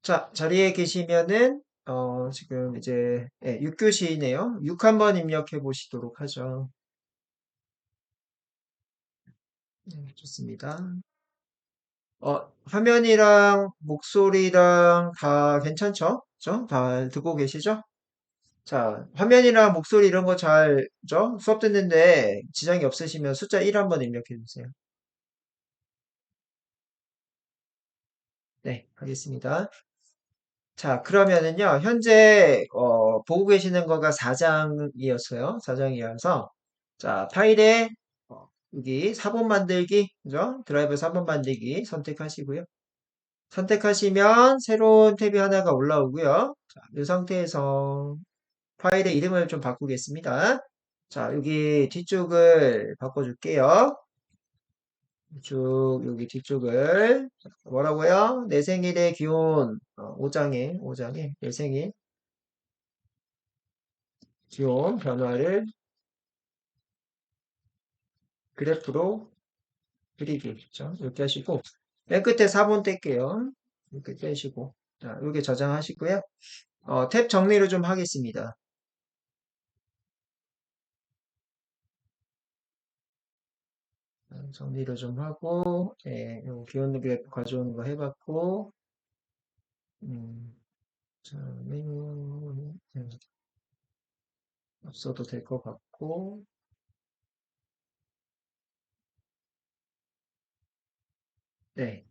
자, 자리에 계시면은, 지금 이제, 6교시네요. 6 한번 입력해 보시도록 하죠. 네, 좋습니다. 화면이랑 목소리랑 다 괜찮죠? 그죠? 다 듣고 계시죠? 자, 화면이랑 목소리 이런 거 잘, 죠? 수업 듣는데 지장이 없으시면 숫자 1 한번 입력해 주세요. 네, 하겠습니다. 자, 그러면은요, 현재, 보고 계시는 거가 4장이었어요. 4장이어서, 자, 파일에, 여기 4번 만들기, 그죠? 드라이브 4번 만들기 선택하시고요. 선택하시면 새로운 탭이 하나가 올라오고요. 자, 이 상태에서 파일의 이름을 좀 바꾸겠습니다. 자, 여기 뒤쪽을 바꿔줄게요. 쭉 여기 뒤쪽을 뭐라고요? 내 생일의 기온 5장에 내 생일 기온 변화를 그래프로 그리기 있죠. 이렇게 하시고 맨 끝에 4번 뗄게요. 이렇게 떼시고 자, 이렇게 저장하시고요. 탭 정리를 좀 하겠습니다. 정리를 좀 하고 요 기온 그래프 가져오는 거 해봤고 자, 메뉴 없어도 될 것 같고 네.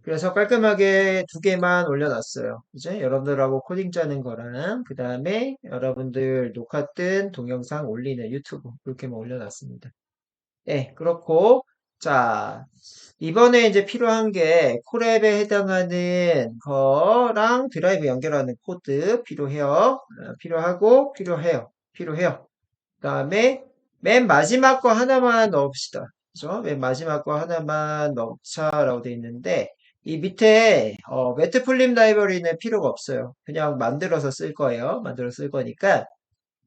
그래서 깔끔하게 두 개만 올려놨어요. 이제 여러분들하고 코딩 짜는 거랑 그 다음에 여러분들 녹화 뜬 동영상 올리는 유튜브 이렇게만 올려놨습니다. 네, 그렇고 자 이번에 이제 필요한 게 콜앱에 해당하는 거랑 드라이브 연결하는 코드 필요해요. 필요하고 필요해요. 그 다음에 맨 마지막 거 하나만 넣읍시다. 그죠? 맨 마지막 거 하나만 넣자라고 돼 있는데 이 밑에 매트플립 라이브러리는 필요가 없어요. 그냥 만들어서 쓸 거예요. 만들어서 쓸 거니까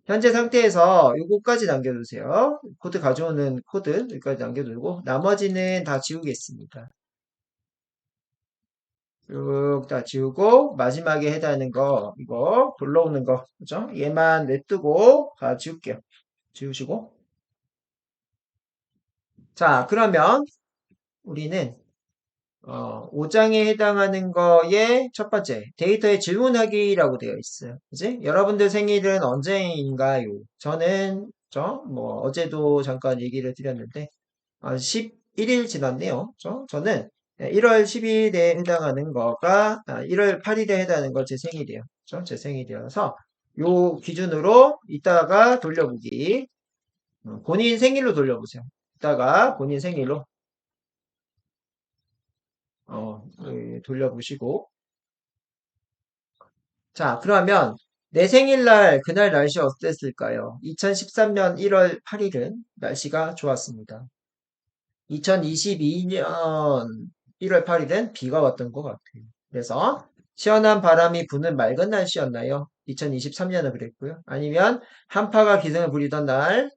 현재 상태에서 요거까지 남겨두세요. 코드 가져오는 코드 여기까지 남겨두고 나머지는 다 지우겠습니다. 쭉 다 지우고 마지막에 해당하는 거 이거 불러오는 거 그죠? 얘만 냅두고 다 지울게요. 지우시고 자 그러면 우리는 5장에 해당하는 거에 첫 번째 데이터에 질문하기라고 되어 있어요. 그지? 여러분들 생일은 언제인가요? 저는 뭐 어제도 잠깐 얘기를 드렸는데 11일 지났네요. 저는 1월 10일에 해당하는 거가 1월 8일에 해당하는 거 제 생일이에요. 제 생일이어서 요 기준으로 이따가 돌려보기 본인 생일로 돌려보세요. 이따가 본인 생일로 돌려보시고 자 그러면 내 생일날 그날 날씨 어땠을까요? 2013년 1월 8일은 날씨가 좋았습니다. 2022년 1월 8일은 비가 왔던 것 같아요. 그래서 시원한 바람이 부는 맑은 날씨였나요? 2023년은 그랬고요. 아니면 한파가 기승을 부리던 날,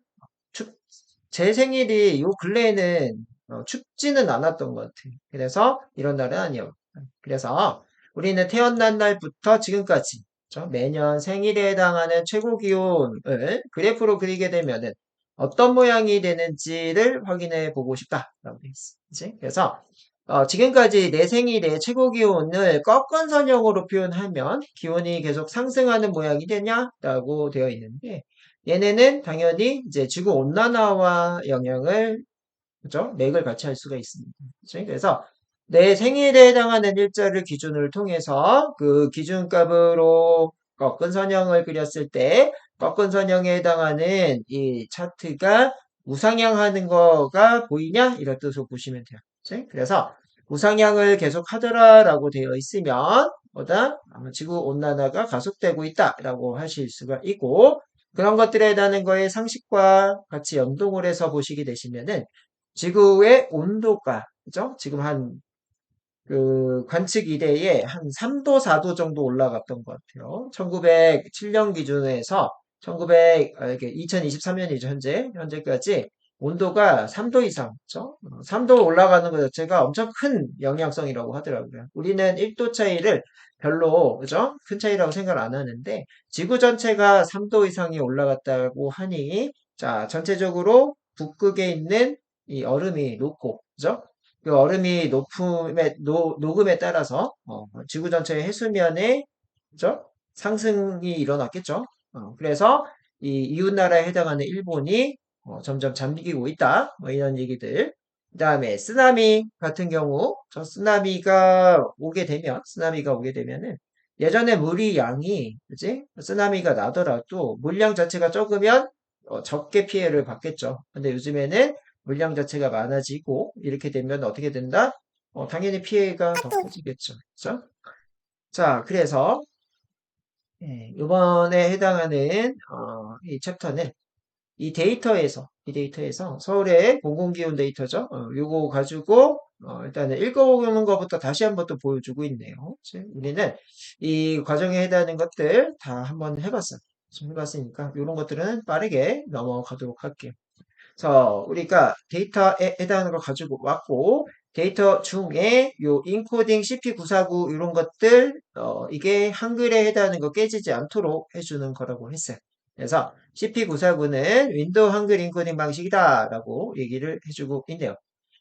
제 생일이 요 근래에는 춥지는 않았던 것 같아요. 그래서 이런 날은 아니요. 그래서 우리는 태어난 날부터 지금까지 매년 생일에 해당하는 최고 기온을 그래프로 그리게 되면은 어떤 모양이 되는지를 확인해 보고 싶다라고 되어 있어요. 그치? 그래서 지금까지 내 생일의 최고 기온을 꺾은 선형으로 표현하면 기온이 계속 상승하는 모양이 되냐라고 되어 있는데 얘네는 당연히 이제 지구 온난화와 영향을 그죠? 맥을 같이 할 수가 있습니다. 그치? 그래서 내 생일에 해당하는 일자를 기준을 통해서 그 기준값으로 꺾은 선형을 그렸을 때 꺾은 선형에 해당하는 이 차트가 우상향하는 거가 보이냐? 이런 뜻으로 보시면 돼요. 그치? 그래서 우상향을 계속 하더라라고 되어 있으면 뭐다? 지구 온난화가 가속되고 있다라고 하실 수가 있고 그런 것들에 해당하는 거에 상식과 같이 연동을 해서 보시게 되시면은 지구의 온도가 그죠? 지금 한 그 관측 이래에 한 3도, 4도 정도 올라갔던 것 같아요. 1907년 기준에서 1900 이렇게 2023년이죠, 현재까지 온도가 3도 이상, 그죠? 3도 올라가는 것 자체가 엄청 큰 영향성이라고 하더라고요. 우리는 1도 차이를 별로, 그죠? 큰 차이라고 생각을 안 하는데, 지구 전체가 3도 이상이 올라갔다고 하니, 자, 전체적으로 북극에 있는 이 얼음이 녹고, 그죠? 그 얼음이 녹음에 따라서, 지구 전체의 해수면의, 그죠? 상승이 일어났겠죠? 그래서 이 이웃나라에 해당하는 일본이 점점 잠기고 있다. 뭐 이런 얘기들. 그 다음에 쓰나미 같은 경우, 쓰나미가 오게 되면은, 예전에 물이 양이, 그지? 쓰나미가 나더라도 물량 자체가 적으면 적게 피해를 받겠죠. 근데 요즘에는 물량 자체가 많아지고, 이렇게 되면 어떻게 된다? 당연히 피해가 더 커지겠죠. 그죠? 자, 그래서, 이번에 해당하는, 이 챕터는 이 데이터에서 서울의 공공기온 데이터죠. 요거 가지고 일단은 읽어보는 것부터 다시 한번 또 보여주고 있네요. 우리는 이 과정에 해당하는 것들 다 한번 해봤어. 지금 해봤으니까 이런 것들은 빠르게 넘어가도록 할게요. 그래서 우리가 데이터에 해당하는 걸 가지고 왔고 데이터 중에 요 인코딩 CP949 이런 것들 이게 한글에 해당하는 거 깨지지 않도록 해주는 거라고 했어요. 그래서 CP949는 윈도우 한글 인코딩 방식이다 라고 얘기를 해주고 있네요.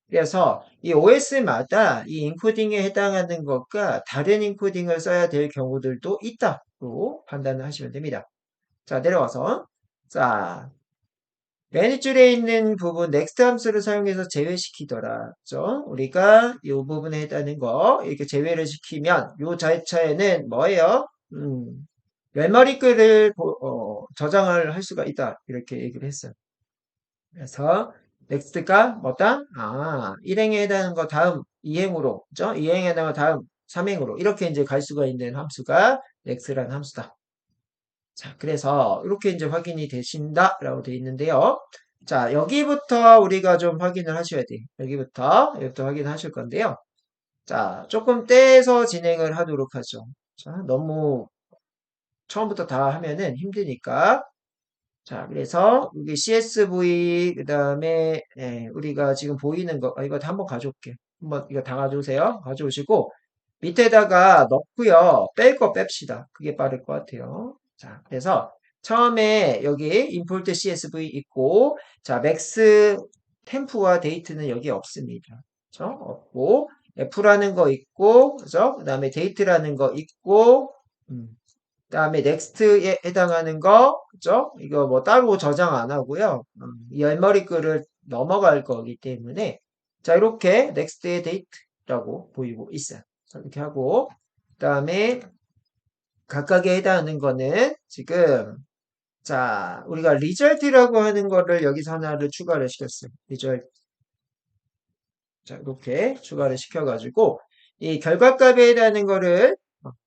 그래서 이 OS마다 이 인코딩에 해당하는 것과 다른 인코딩을 써야 될 경우들도 있다고 판단을 하시면 됩니다. 자, 내려와서 자, 맨 줄에 있는 부분 next 함수를 사용해서 제외시키더라. 그죠? 우리가 이 부분에 해당하는 거 이렇게 제외를 시키면 요 자체에는 뭐예요? 멸머리 글을 저장을 할 수가 있다. 이렇게 얘기를 했어요. 그래서 next가 뭐다? 일행에 해당하는 거 다음 2행으로, 그죠? 2행에 해당하는 거 다음 3행으로 이렇게 이제 갈 수가 있는 함수가 next라는 함수다. 자, 그래서 이렇게 이제 확인이 되신다라고 되어 있는데요. 자, 여기부터 우리가 좀 확인을 하셔야 돼요. 여기부터 확인하실 건데요. 자, 조금 떼서 진행을 하도록 하죠. 자, 너무 처음부터 다 하면은 힘드니까. 자, 그래서 여기 CSV, 그 다음에, 우리가 지금 보이는 거, 이거 다 한번 가져올게요. 한번 이거 다 가져오세요. 가져오시고, 밑에다가 넣고요. 뺄 거 뺍시다. 그게 빠를 것 같아요. 자, 그래서 처음에 여기 import CSV 있고, 자, max 템프와 데이트는 여기 없습니다. 그죠? 없고, F라는 거 있고, 그죠? 그 다음에 데이트라는 거 있고, 그다음에 넥스트에 해당하는 거, 그죠? 이거 뭐 따로 저장 안 하고요. 이 열머리 글을 넘어갈 거기 때문에 자 이렇게 넥스트의 데이트라고 보이고 있어요. 자, 이렇게 하고 그다음에 각각에 해당하는 거는 지금 자 우리가 리절트라고 하는 거를 여기서 하나를 추가를 시켰어요. 리절트. 자 이렇게 추가를 시켜가지고 이 결과값에 해당하는 거를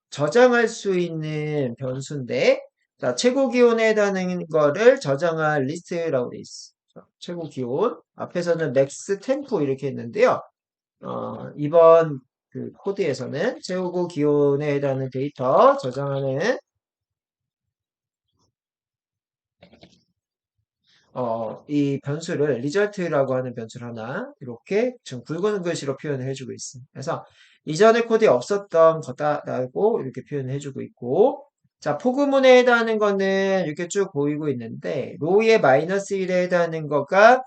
저장할 수 있는 변수인데, 자, 최고 기온에 해당하는 거를 저장할 리스트라고 돼 있어. 최고 기온. 앞에서는 맥스 템프 이렇게 했는데요. 이번 그 코드에서는 최고 기온에 해당하는 데이터 저장하는 이 변수를 리절트라고 하는 변수를 하나 이렇게 지금 굵은 글씨로 표현을 해주고 있습니다. 그래서 이전의 코드에 없었던 거다라고 이렇게 표현을 해주고 있고 자 포그문에 해당하는 거는 이렇게 쭉 보이고 있는데 로우의 마이너스 1에 해당하는 거가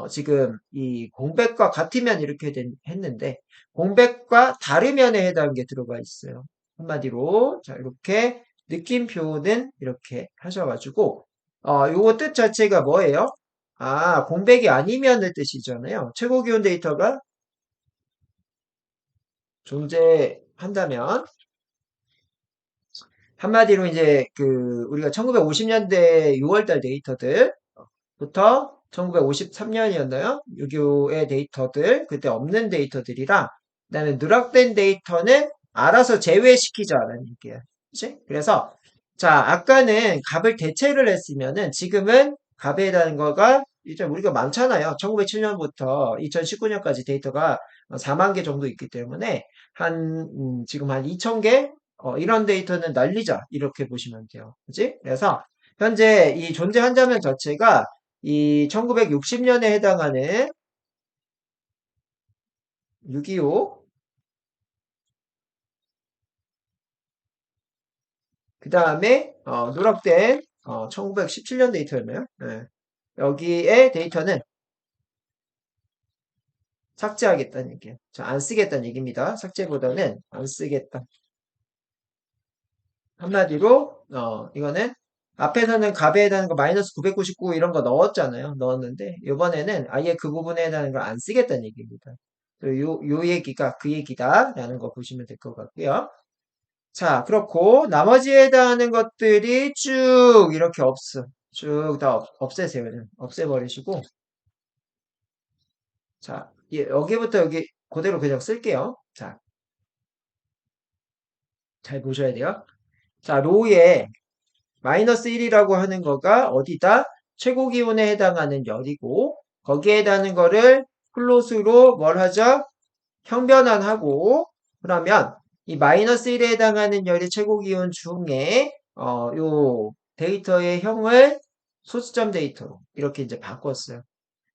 지금 이 공백과 같으면 이렇게 했는데 공백과 다르면에 해당하는 게 들어가 있어요. 한마디로 자 이렇게 느낌표는 이렇게 하셔가지고 요거 뜻 자체가 뭐예요? 공백이 아니면의 뜻이잖아요. 최고 기온 데이터가 존재한다면, 한마디로 이제 그, 우리가 1950년대 6월달 데이터들부터 1953년이었나요? 유교의 데이터들, 그때 없는 데이터들이랑, 그 다음에 누락된 데이터는 알아서 제외시키자라는 얘기예요. 그치? 그래서, 자, 아까는 값을 대체를 했으면은 지금은 값에 대한 거가 이제 우리가 많잖아요. 1907년부터 2019년까지 데이터가 4만 개 정도 있기 때문에 지금 한 2천 개 이런 데이터는 날리자 이렇게 보시면 돼요. 그지? 그래서 현재 이 존재 한자면 자체가 이 1960년에 해당하는 625, 그 다음에 누락된 1917년 데이터였나요? 네. 여기에 데이터는 삭제하겠다는 얘기예요. 자, 안 쓰겠다는 얘기입니다. 삭제보다는 안 쓰겠다. 한마디로 이거는 앞에서는 값에 해당하는 거 마이너스 999 이런 거 넣었잖아요. 넣었는데 이번에는 아예 그 부분에 해당하는 걸 안 쓰겠다는 얘기입니다. 요 얘기가 그 얘기다라는 거 보시면 될 것 같고요. 자, 그렇고 나머지에 해당하는 것들이 쭉 이렇게 없어. 쭉 다 없애세요. 그냥. 없애버리시고 자, 여기부터 여기 그대로 그냥 쓸게요. 자, 잘 보셔야 돼요. 자, 로우에 마이너스 1이라고 하는 거가 어디다? 최고 기온에 해당하는 열이고 거기에 해당하는 거를 플롯으로 뭘 하죠? 형변환하고 그러면 이 마이너스 1에 해당하는 열이 최고 기온 중에 요 데이터의 형을 소수점 데이터로 이렇게 이제 바꿨어요.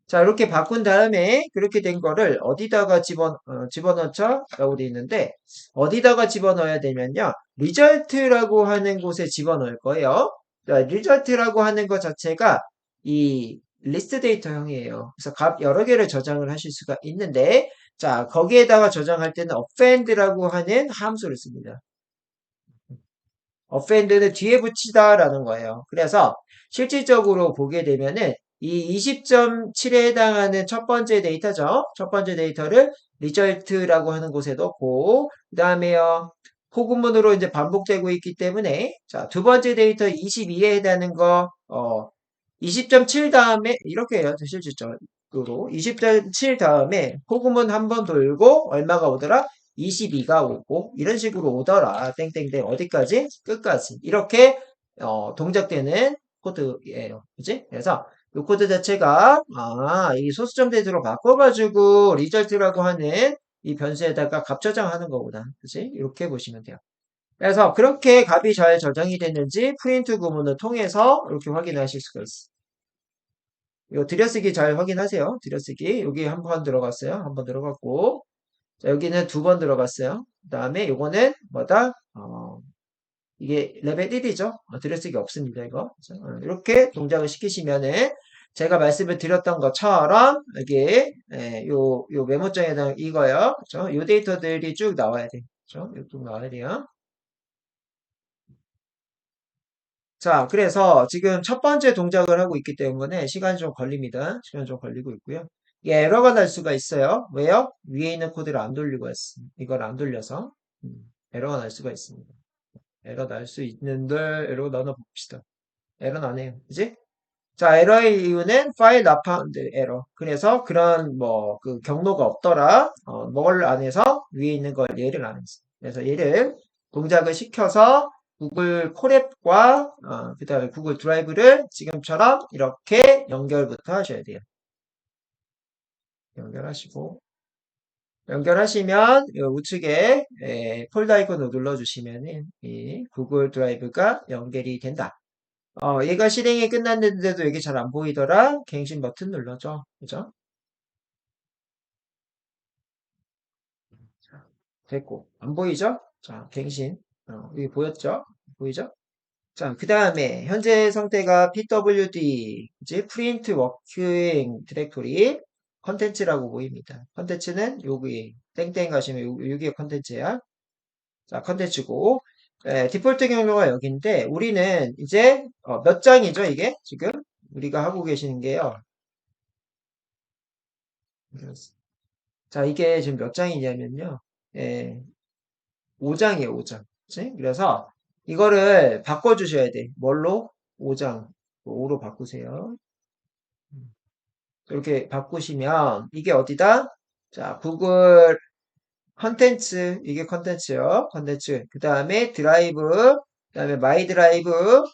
자, 이렇게 바꾼 다음에 그렇게 된 거를 어디다가 집어넣죠? 라고 되어 있는데 어디다가 집어넣어야 되면요. 리절트라고 하는 곳에 집어넣을 거예요. 자, 리절트라고 하는 것 자체가 이 리스트 데이터형이에요. 그래서 값 여러 개를 저장을 하실 수가 있는데 자, 거기에다가 저장할 때는 append라고 하는 함수를 씁니다. offend는 뒤에 붙이다라는 거예요. 그래서 실질적으로 보게 되면은 이 20.7에 해당하는 첫 번째 데이터죠. 첫 번째 데이터를 result라고 하는 곳에 넣고 그 다음에요. 포구문으로 이제 반복되고 있기 때문에 자, 두 번째 데이터 22에 해당하는 거 20.7 다음에 이렇게 해요. 실질적으로 20.7 다음에 포구문 한 번 돌고 얼마가 오더라? 22가 오고 이런 식으로 오더라. 땡땡땡 어디까지? 끝까지. 이렇게 동작되는 코드예요. 그지? 그래서 이 코드 자체가 이 소수점 데이터로 바꿔가지고 리절트라고 하는 이 변수에다가 값 저장하는 거구나. 그지? 이렇게 보시면 돼요. 그래서 그렇게 값이 잘 저장이 됐는지 프린트 구문을 통해서 이렇게 확인하실 수가 있어요. 이거 들여쓰기 잘 확인하세요. 들여쓰기 여기 한 번 들어갔어요. 한 번 들어갔고 자, 여기는 두 번 들어갔어요. 그 다음에 요거는 뭐다? 이게 레벨 1이죠. 들여쓰기 없습니다. 이거 이렇게 동작을 시키시면은 제가 말씀을 드렸던 것처럼 여기 요 메모장에다 이거요. 그렇죠? 요 데이터들이 쭉 나와야 돼. 그렇죠? 쭉 나와야 돼요. 자, 그래서 지금 첫 번째 동작을 하고 있기 때문에 시간이 좀 걸립니다. 시간이 좀 걸리고 있고요. 이게 에러가 날 수가 있어요. 왜요? 위에 있는 코드를 안 돌리고 했어. 이걸 안 돌려서 에러가 날 수가 있습니다. 에러 날 수 있는데 에러 나눠 봅시다. 에러 나네요. 그지? 자, 에러의 이유는 파일 not found 에러. 그래서 그런 뭐 그 경로가 없더라. 뭘 안 해서 위에 있는 걸 얘를 안 했어. 그래서 얘를 동작을 시켜서 구글 콜앱과 그다음에 구글 드라이브를 지금처럼 이렇게 연결부터 하셔야 돼요. 연결하시고 연결하시면 이 우측에 폴더 아이콘을 눌러주시면 이 구글 드라이브가 연결이 된다. 얘가 실행이 끝났는데도 이게 잘 안 보이더라. 갱신 버튼 눌러줘. 그죠? 됐고. 안 보이죠? 자, 갱신. 여기 보였죠? 보이죠? 자, 그 다음에 현재 상태가 pwd, 이제 print working directory 컨텐츠라고 보입니다. 컨텐츠는 여기 땡땡 가시면 여기가 컨텐츠야. 자, 컨텐츠고 디폴트 경로가 여기인데 우리는 이제 몇 장이죠, 이게? 지금 우리가 하고 계시는 게요. 자, 이게 지금 몇 장이냐면요. 5장이에요, 5장. 그치? 그래서 이거를 바꿔주셔야 돼. 뭘로? 5장. 5로 바꾸세요. 이렇게 바꾸시면 이게 어디다? 자, 구글 컨텐츠, 이게 컨텐츠요. 컨텐츠. 그 다음에 드라이브, 그 다음에 마이 드라이브,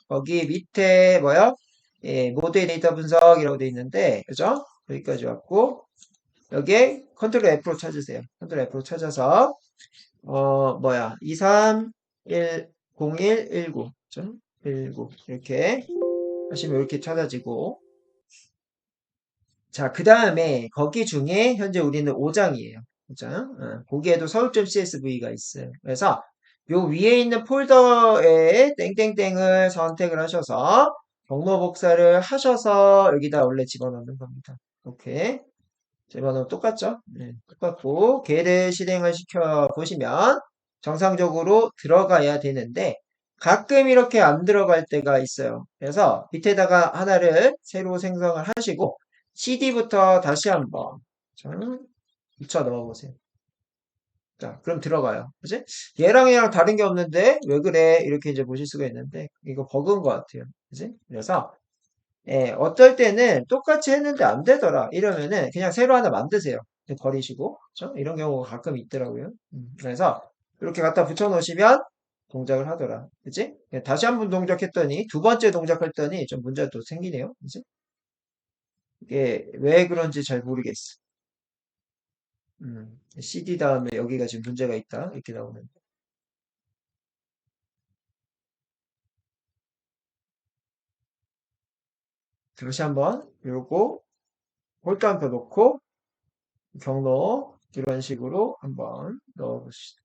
거기 밑에 뭐요? 모드의 데이터 분석이라고 돼 있는데, 그죠? 여기까지 왔고, 여기에 컨트롤 F로 찾으세요. 컨트롤 F로 찾아서, 2310119, 그죠? 19. 이렇게 하시면 이렇게 찾아지고, 자, 그 다음에 거기 중에 현재 우리는 5장이에요. 5장. 거기에도 서울점 CSV가 있어요. 그래서 요 위에 있는 폴더에 땡땡땡을 선택을 하셔서 경로 복사를 하셔서 여기다 원래 집어넣는 겁니다. 오케이. 집어넣으면 똑같죠? 네, 똑같고 걔를 실행을 시켜 보시면 정상적으로 들어가야 되는데 가끔 이렇게 안 들어갈 때가 있어요. 그래서 밑에다가 하나를 새로 생성을 하시고 CD부터 다시 한번 자, 붙여 넣어보세요. 자, 그럼 들어가요. 그지? 얘랑 다른 게 없는데 왜 그래? 이렇게 이제 보실 수가 있는데 이거 버그인 것 같아요. 그지? 그래서 예, 어떨 때는 똑같이 했는데 안 되더라. 이러면은 그냥 새로 하나 만드세요. 버리시고. 그죠? 이런 경우가 가끔 있더라고요. 그래서 이렇게 갖다 붙여 놓으시면 동작을 하더라. 그치? 예, 다시 한 번 동작했더니 두 번째 동작했더니 좀 문제가 또 생기네요. 그치? 이게 왜 그런지 잘 모르겠어. CD 다음에 여기가 지금 문제가 있다. 이렇게 나오는데. 다시 한번 요거 홀감표 놓고 경로 이런 식으로 한번 넣어보시죠.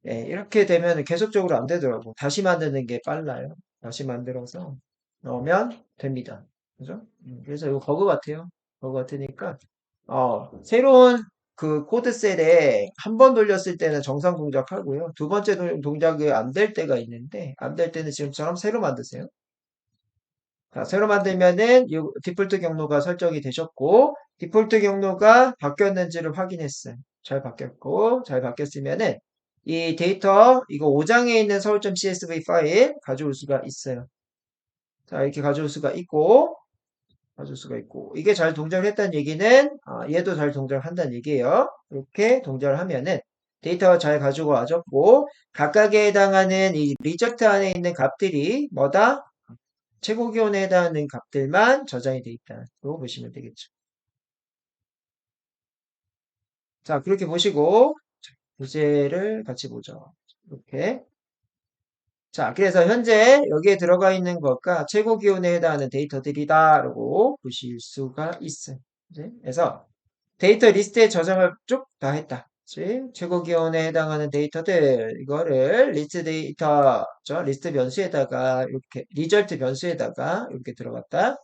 예, 이렇게 되면 계속적으로 안 되더라고. 다시 만드는 게 빨라요. 다시 만들어서 넣으면 됩니다. 그죠? 그래서 이거 버그 같아요. 버그 같으니까, 새로운 그 코드셀에 한 번 돌렸을 때는 정상 동작하고요. 두 번째 동작이 안 될 때가 있는데, 안 될 때는 지금처럼 새로 만드세요. 자, 새로 만들면은 이 디폴트 경로가 설정이 되셨고, 디폴트 경로가 바뀌었는지를 확인했어요. 잘 바뀌었고, 잘 바뀌었으면은 이 데이터, 이거 5장에 있는 서울점 CSV 파일 가져올 수가 있어요. 자, 이렇게 가져올 수가 있고, 이게 잘 동작을 했다는 얘기는, 얘도 잘 동작을 한다는 얘기예요. 이렇게 동작을 하면은 데이터가 잘 가지고 와졌고, 각각에 해당하는 이 리젝트 안에 있는 값들이 뭐다? 최고 기온에 해당하는 값들만 저장이 돼 있다고 보시면 되겠죠. 자, 그렇게 보시고, 문제를 같이 보죠. 이렇게. 자, 그래서 현재 여기에 들어가 있는 것과 최고 기온에 해당하는 데이터들이다라고 보실 수가 있어요. 그지? 그래서 데이터 리스트에 저장을 쭉 다 했다. 그치? 최고 기온에 해당하는 데이터들 이거를 리스트 데이터, 리스트 변수에다가 이렇게 리절트 변수에다가 이렇게 들어갔다.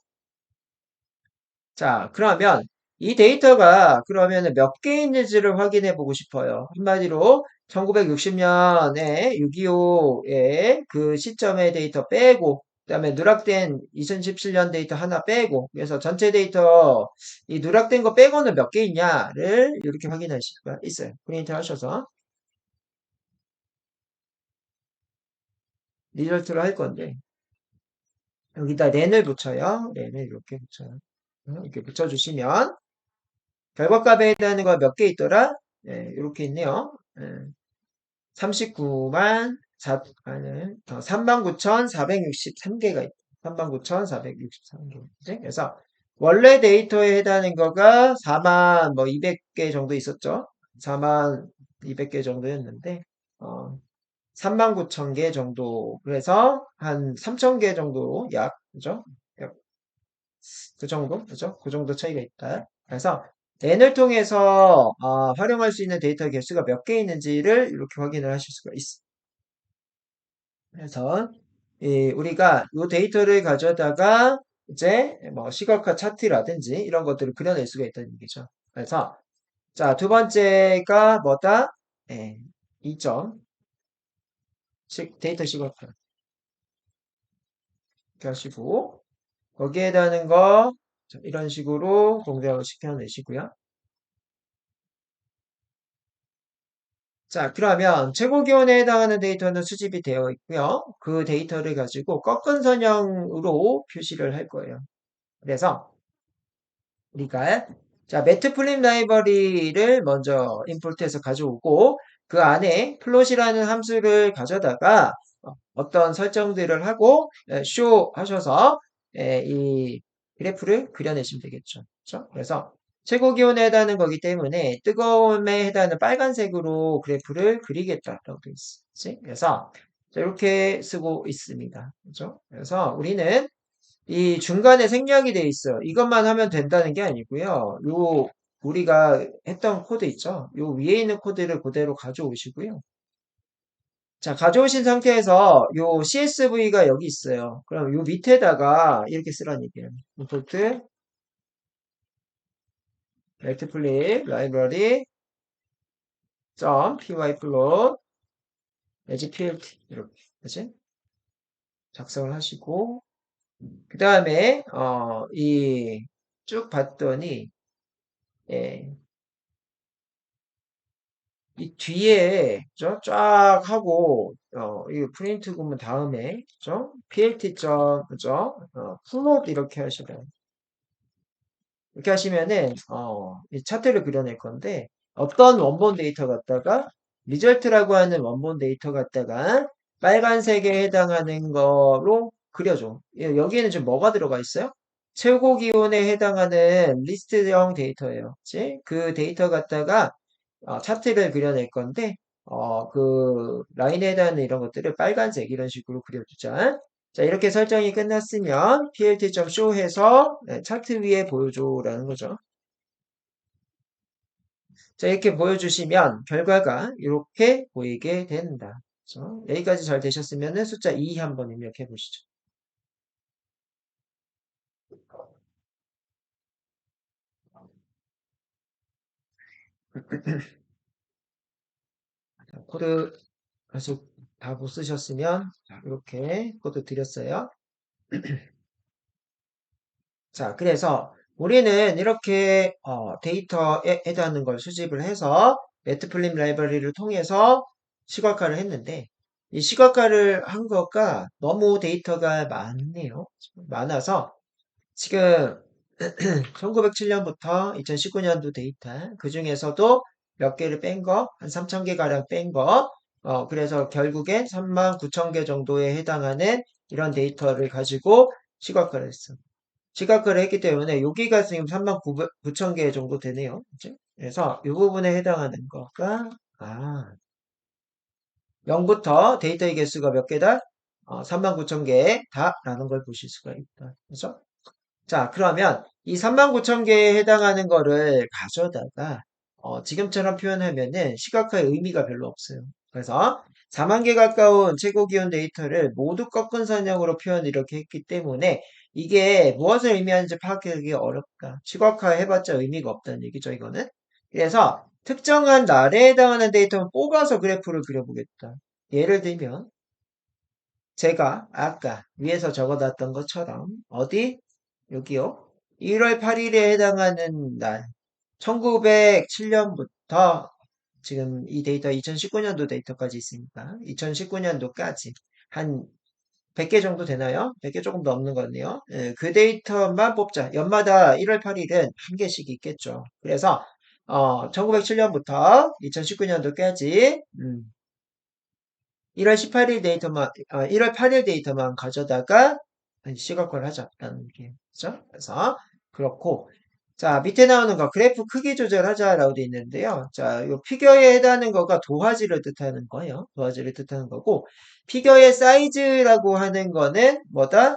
자, 그러면 이 데이터가 그러면 몇 개 있는지를 확인해 보고 싶어요. 한마디로 1960년에 6.25의 그 시점의 데이터 빼고 그다음에 누락된 2017년 데이터 하나 빼고 그래서 전체 데이터 이 누락된 거 빼고는 몇 개 있냐를 이렇게 확인하실 수가 있어요. 프린트 하셔서 리절트를 할 건데 여기다 렌을 붙여요. 렌을 이렇게 붙여요. 이렇게 붙여주시면 결과값에 해당하는 거 몇 개 있더라? 예, 이렇게 있네요. 예, 39만 39,463개가 있다. 39,463개. 그래서 원래 데이터에 해당하는 거가 4만 뭐 200개 정도 있었죠. 4만 200개 정도였는데 3만 9천 개 정도. 그래서 한 3천 개 정도 약 그죠? 약 그 정도, 그죠? 그 정도 차이가 있다. 그래서 N을 통해서 활용할 수 있는 데이터 개수가 몇 개 있는지를 이렇게 확인을 하실 수가 있어. 그래서 우리가 이 데이터를 가져다가 이제 뭐 시각화 차트라든지 이런 것들을 그려낼 수가 있다는 얘기죠. 그래서 자, 두 번째가 뭐다? 예, 2점 데이터 시각화 이렇게 하시고 거기에 해당하는 거 이런 식으로 동작을 시켜내시고요. 자, 그러면 최고 기온에 해당하는 데이터는 수집이 되어 있고요. 그 데이터를 가지고 꺾은 선형으로 표시를 할 거예요. 그래서 우리가 자, 매트플립 라이브러리를 먼저 임포트해서 가져오고 그 안에 플롯이라는 함수를 가져다가 어떤 설정들을 하고 쇼 하셔서 이 그래프를 그려내시면 되겠죠. 그렇죠? 그래서 최고 기온에 해당하는 거기 때문에 뜨거움에 해당하는 빨간색으로 그래프를 그리겠다라고 되어 있어. 그치? 그래서 자, 이렇게 쓰고 있습니다. 그죠? 그래서 우리는 이 중간에 생략이 돼 있어요. 이것만 하면 된다는 게 아니고요. 요 우리가 했던 코드 있죠? 요 위에 있는 코드를 그대로 가져오시고요. 자, 가져오신 상태에서 요 CSV가 여기 있어요. 그럼 요 밑에다가 이렇게 쓰라는 얘기예요. import multiply library pyplot as plt 이렇게 그치? 작성을 하시고 그 다음에 이 쭉 봤더니 예, 이 뒤에 그죠? 쫙 하고 이 프린트 구문 다음에 그죠? plt 점 그죠? 플롯 이렇게 하시면 이렇게 하시면은 이 차트를 그려낼 건데 어떤 원본 데이터 갖다가 리절트라고 하는 원본 데이터 갖다가 빨간색에 해당하는 거로 그려줘. 여기에는 지금 뭐가 들어가 있어요? 최고 기온에 해당하는 리스트형 데이터예요. 그치? 그 데이터 갖다가 차트를 그려낼 건데 그 라인에 해당하는 이런 것들을 빨간색 이런 식으로 그려주자. 자, 이렇게 설정이 끝났으면 plt.show 해서 차트 위에 보여줘라는 거죠. 자, 이렇게 보여주시면 결과가 이렇게 보이게 된다. 그렇죠? 여기까지 잘 되셨으면 숫자 2 한번 입력해 보시죠. 자, 코드 아직 다 못 쓰셨으면 이렇게 코드 드렸어요. 자, 그래서 우리는 이렇게 데이터에 해당하는 걸 수집을 해서 매트플립 라이브러리를 통해서 시각화를 했는데 이 시각화를 한 거가 너무 데이터가 많네요. 많아서 지금 1907년부터 2019년도 데이터 그 중에서도 몇 개를 뺀 거, 한 3,000개 가량 뺀 거, 그래서 결국엔 39,000개 정도에 해당하는 이런 데이터를 가지고 시각화를 했어. 시각화를 했기 때문에 여기가 지금 39,000개 정도 되네요. 그치? 그래서 이 부분에 해당하는 거가 0부터 데이터의 개수가 몇 개다? 39,000개다라는 걸 보실 수가 있다. 그죠? 자, 그러면 이 39,000개에 해당하는 거를 가져다가 지금처럼 표현하면은 시각화의 의미가 별로 없어요. 그래서 4만 개 가까운 최고 기온 데이터를 모두 꺾은 선형으로 표현 이렇게 했기 때문에 이게 무엇을 의미하는지 파악하기 어렵다. 시각화 해봤자 의미가 없다는 얘기죠, 이거는. 그래서 특정한 날에 해당하는 데이터만 뽑아서 그래프를 그려보겠다. 예를 들면 제가 아까 위에서 적어놨던 것처럼 어디 여기요. 1월 8일에 해당하는 날 1907년부터 지금 이 데이터 2019년도 데이터까지 있으니까 2019년도까지 한 100개 정도 되나요? 100개 조금 넘는 것 같네요. 예, 그 데이터만 뽑자. 연마다 1월 8일은 한 개씩 있겠죠. 그래서 1907년부터 2019년도까지 1월 18일 데이터만 1월 8일 데이터만 가져다가 시각화를 하자라는 게 그죠? 그래서 그렇고 자 밑에 나오는 거 그래프 크기 조절하자라고 되어 있는데요. 자, 요 피겨에 해당하는 거가 도화지를 뜻하는 거예요. 도화지를 뜻하는 거고 피겨의 사이즈라고 하는 거는 뭐다?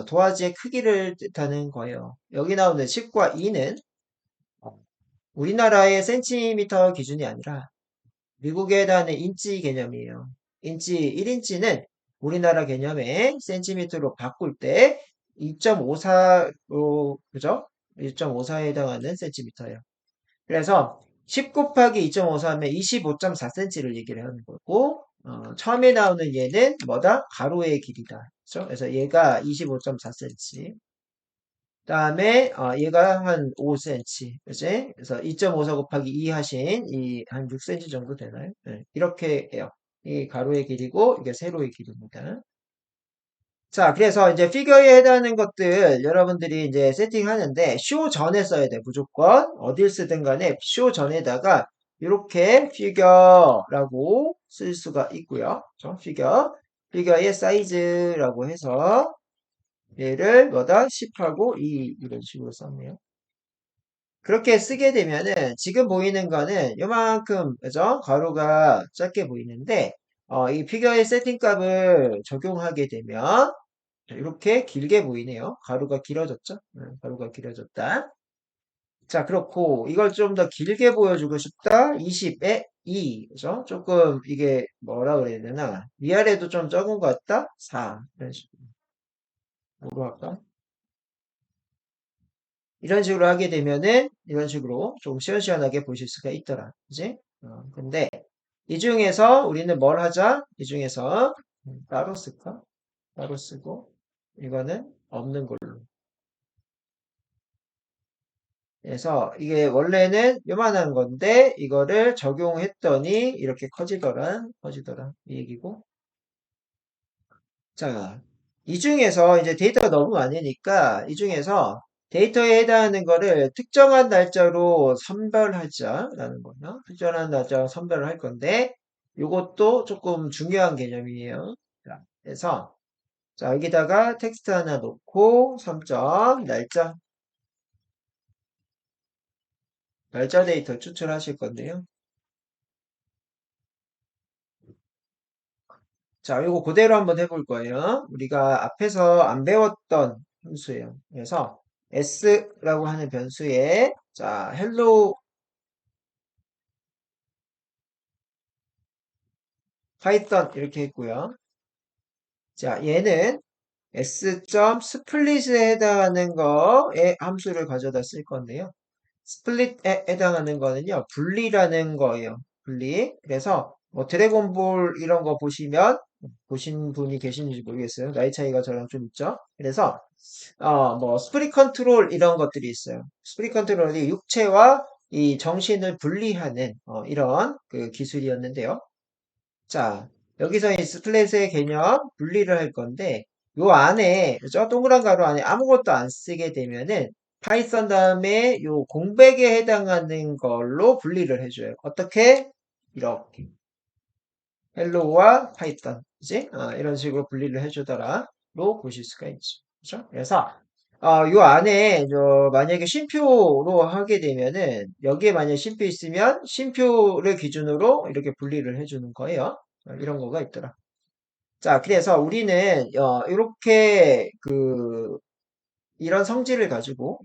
도화지의 크기를 뜻하는 거예요. 여기 나오는 10과 2는 우리나라의 센티미터 기준이 아니라 미국에 해당하는 인치 개념이에요. 인치 1인치는 우리나라 개념의 센티미터로 바꿀 때 2.54로 그죠? 2.54에 해당하는 센티미터예요. 그래서 10 곱하기 2.54하면 25.4cm를 얘기를 하는 거고 처음에 나오는 얘는 뭐다? 가로의 길이다. 그죠? 그래서 얘가 25.4cm. 다음에 얘가 한 5cm, 그지? 그래서 2.54 곱하기 2 하신 이 한 6cm 정도 되나요? 네, 이렇게 해요. 이 가로의 길이고 이게 세로의 길이입니다. 자, 그래서 이제 피겨에 해당하는 것들 여러분들이 이제 세팅하는데 쇼 전에 써야 돼, 무조건. 어딜 쓰든 간에 쇼 전에다가 이렇게 피겨라고 쓸 수가 있고요. 그렇죠? 피겨의 사이즈라고 해서 얘를 뭐다? 10하고 2 이런 식으로 썼네요. 그렇게 쓰게 되면은 지금 보이는 거는 요만큼 그죠? 가로가 작게 보이는데 이 피겨의 세팅 값을 적용하게 되면 이렇게 길게 보이네요. 가로가 길어졌죠? 가로가 길어졌다. 자, 그렇고 이걸 좀 더 길게 보여주고 싶다. 20에 2. 그죠? 조금 이게 뭐라 그래야 되나? 위아래도 좀 적은 것 같다. 4. 이런 식으로. 뭐로 할까? 이런 식으로 하게 되면은 이런 식으로 좀 시원시원하게 보실 수가 있더라. 그지? 근데 이 중에서 우리는 뭘 하자? 이 중에서 따로 쓸까? 따로 쓰고 이거는 없는 걸로. 그래서 이게 원래는 요만한 건데 이거를 적용했더니 이렇게 커지더라 이 얘기고. 자, 이 중에서 이제 데이터가 너무 많으니까 이 중에서 데이터에 해당하는 거를 특정한 날짜로 선별하자라는 거예요. 특정한 날짜로 선별을 할 건데 이것도 조금 중요한 개념이에요. 자, 그래서 자, 여기다가 텍스트 하나 놓고 3점 날짜 데이터 추출하실 건데요. 자, 이거 그대로 한번 해볼 거예요. 우리가 앞에서 안 배웠던 함수예요. 그래서 s라고 하는 변수에 자, hello python 이렇게 했고요. 자, 얘는 s.split에 해당하는 거에 함수를 가져다 쓸 건데요. 스플릿에 해당하는 거는요, 분리라는 거예요. 분리. 그래서 뭐 드래곤볼 이런 거 보신 분이 계신지 모르겠어요. 나이 차이가 저랑 좀 있죠. 그래서 뭐 스프릿 컨트롤 이런 것들이 있어요. 스프릿 컨트롤이 육체와 이 정신을 분리하는 이런 그 기술이었는데요. 자, 여기서 이 스플릿의 개념 분리를 할 건데 요 안에 그죠? 동그란 가로 안에 아무것도 안 쓰게 되면은 파이썬 다음에 요 공백에 해당하는 걸로 분리를 해줘요. 어떻게? 이렇게 헬로우와 파이썬 그지? 이런 식으로 분리를 해주더라로 보실 수가 있죠. 그죠? 그래서 요 안에 만약에 쉼표로 하게 되면은 여기에 만약에 쉼표 있으면 쉼표를 기준으로 이렇게 분리를 해주는 거예요. 이런 거가 있더라. 자, 그래서 우리는 이렇게 이런 성질을 가지고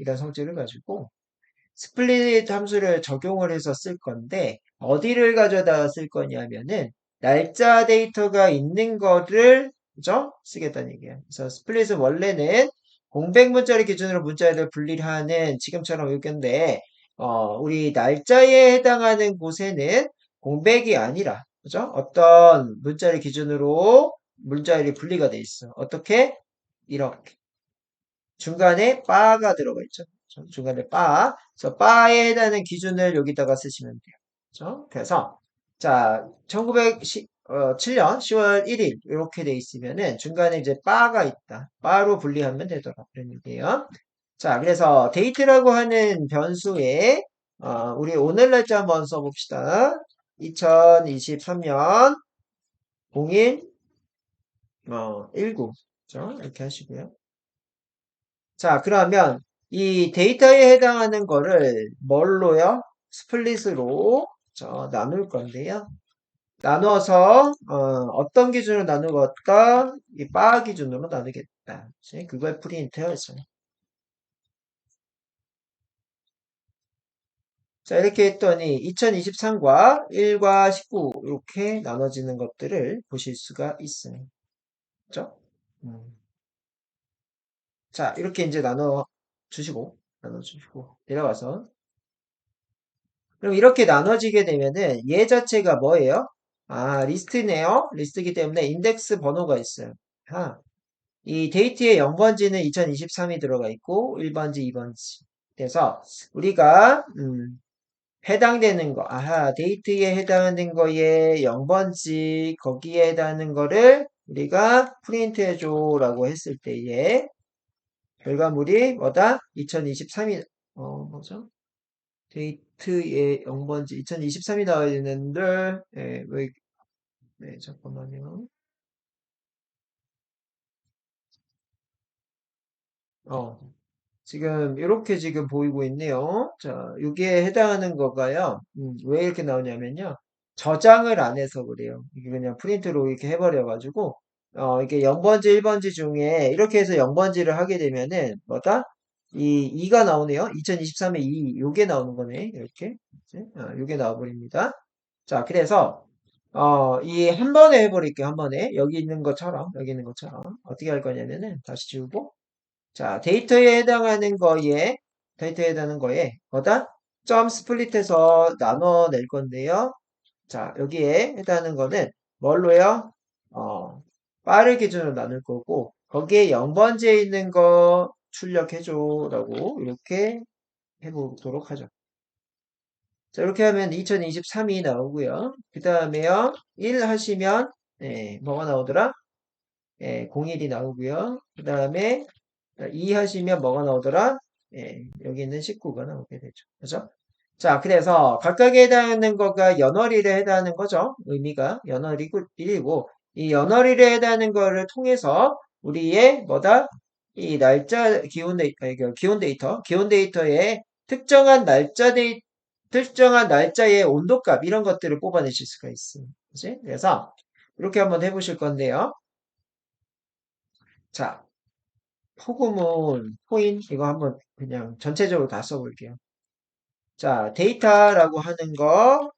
스플릿 함수를 적용을 해서 쓸 건데 어디를 가져다 쓸 거냐면은 날짜 데이터가 있는 거를 그죠? 쓰겠다는 얘기예요. 그래서 스플릿은 원래는 공백 문자를 기준으로 문자를 분리하는 지금처럼 여기인데 우리 날짜에 해당하는 곳에는 공백이 아니라 그죠? 어떤 문자를 기준으로 문자열이 분리가 돼 있어. 어떻게? 이렇게. 중간에 바가 들어가 있죠. 그렇죠? 중간에 바. 그래서 바에 해당하는 기준을 여기다가 쓰시면 돼요. 그렇죠? 그래서 자, 1907년 10월 1일 이렇게 돼 있으면은 중간에 이제 바가 있다. 바로 분리하면 되더라. 그런 얘기예요. 자, 그래서 데이트라고 하는 변수에 우리 오늘 날짜 한번 써봅시다. 2023년 01 19. 그렇죠? 이렇게 하시고요. 자, 그러면 이 데이터에 해당하는 거를 뭘로요? 스플릿으로 나눌 건데요. 나눠서 어떤 기준으로 나누겠다? 이 바 기준으로 나누겠다. 그걸 프린트해서. 자, 이렇게 했더니 2023과 1과 19 이렇게 나눠지는 것들을 보실 수가 있어요. 그죠? 음. 자, 이렇게 이제 나눠주시고 내려와서 그럼 이렇게 나눠지게 되면은 얘 자체가 뭐예요? 리스트네요. 리스트이기 때문에 인덱스 번호가 있어요. 이 데이트의 0번지는 2023이 들어가 있고 1번지, 2번지. 그래서 우리가 해당되는 거, 데이트에 해당하는 거에 0번지 거기에 해당하는 거를 우리가 프린트 해줘라고 했을 때에 결과물이 뭐다? 2023이 뭐죠? 데이트의 0번지 2023이 나와야 되는데 네, 잠깐만요. 어, 지금 이렇게 지금 보이고 있네요. 자, 여기에 해당하는 거가요. 왜 이렇게 나오냐면요. 저장을 안 해서 그래요. 이게 그냥 프린트로 이렇게 해버려가지고 이게 0번지, 1번지 중에 이렇게 해서 0번지를 하게 되면은 뭐다? 이 2가 나오네요. 2023에 2, 요게 나오는 거네. 이렇게. 요게 나와버립니다. 자, 그래서 이 한 번에 해버릴게요. 한 번에. 여기 있는 것처럼, 여기 있는 것처럼. 어떻게 할 거냐면은 다시 지우고 자, 데이터에 해당하는 거에 뭐다? 점 스플릿해서 나눠낼 건데요. 자, 여기에 해당하는 거는 뭘로요? 어, 빠를 기준으로 나눌 거고, 거기에 0번지에 있는 거 출력해줘라고 이렇게 해보도록 하죠. 자, 이렇게 하면 2023이 나오고요. 그 다음에요, 1 하시면, 뭐가 나오더라? 01이 나오고요. 그 다음에 2 하시면 뭐가 나오더라? 여기 있는 19가 나오게 되죠. 그죠? 자, 그래서 각각에 해당하는 거가 연월일에 해당하는 거죠. 의미가 연월일이고 이 연월일에 해당하는 거를 통해서 우리의 뭐다? 이 날짜 기온 데이터에 특정한 날짜의 온도값 이런 것들을 뽑아내실 수가 있어요. 그지? 그래서 이렇게 한번 해보실 건데요. 자, 포구문, 포인 이거 한번 그냥 전체적으로 다 써볼게요. 자, 데이터라고 하는 거,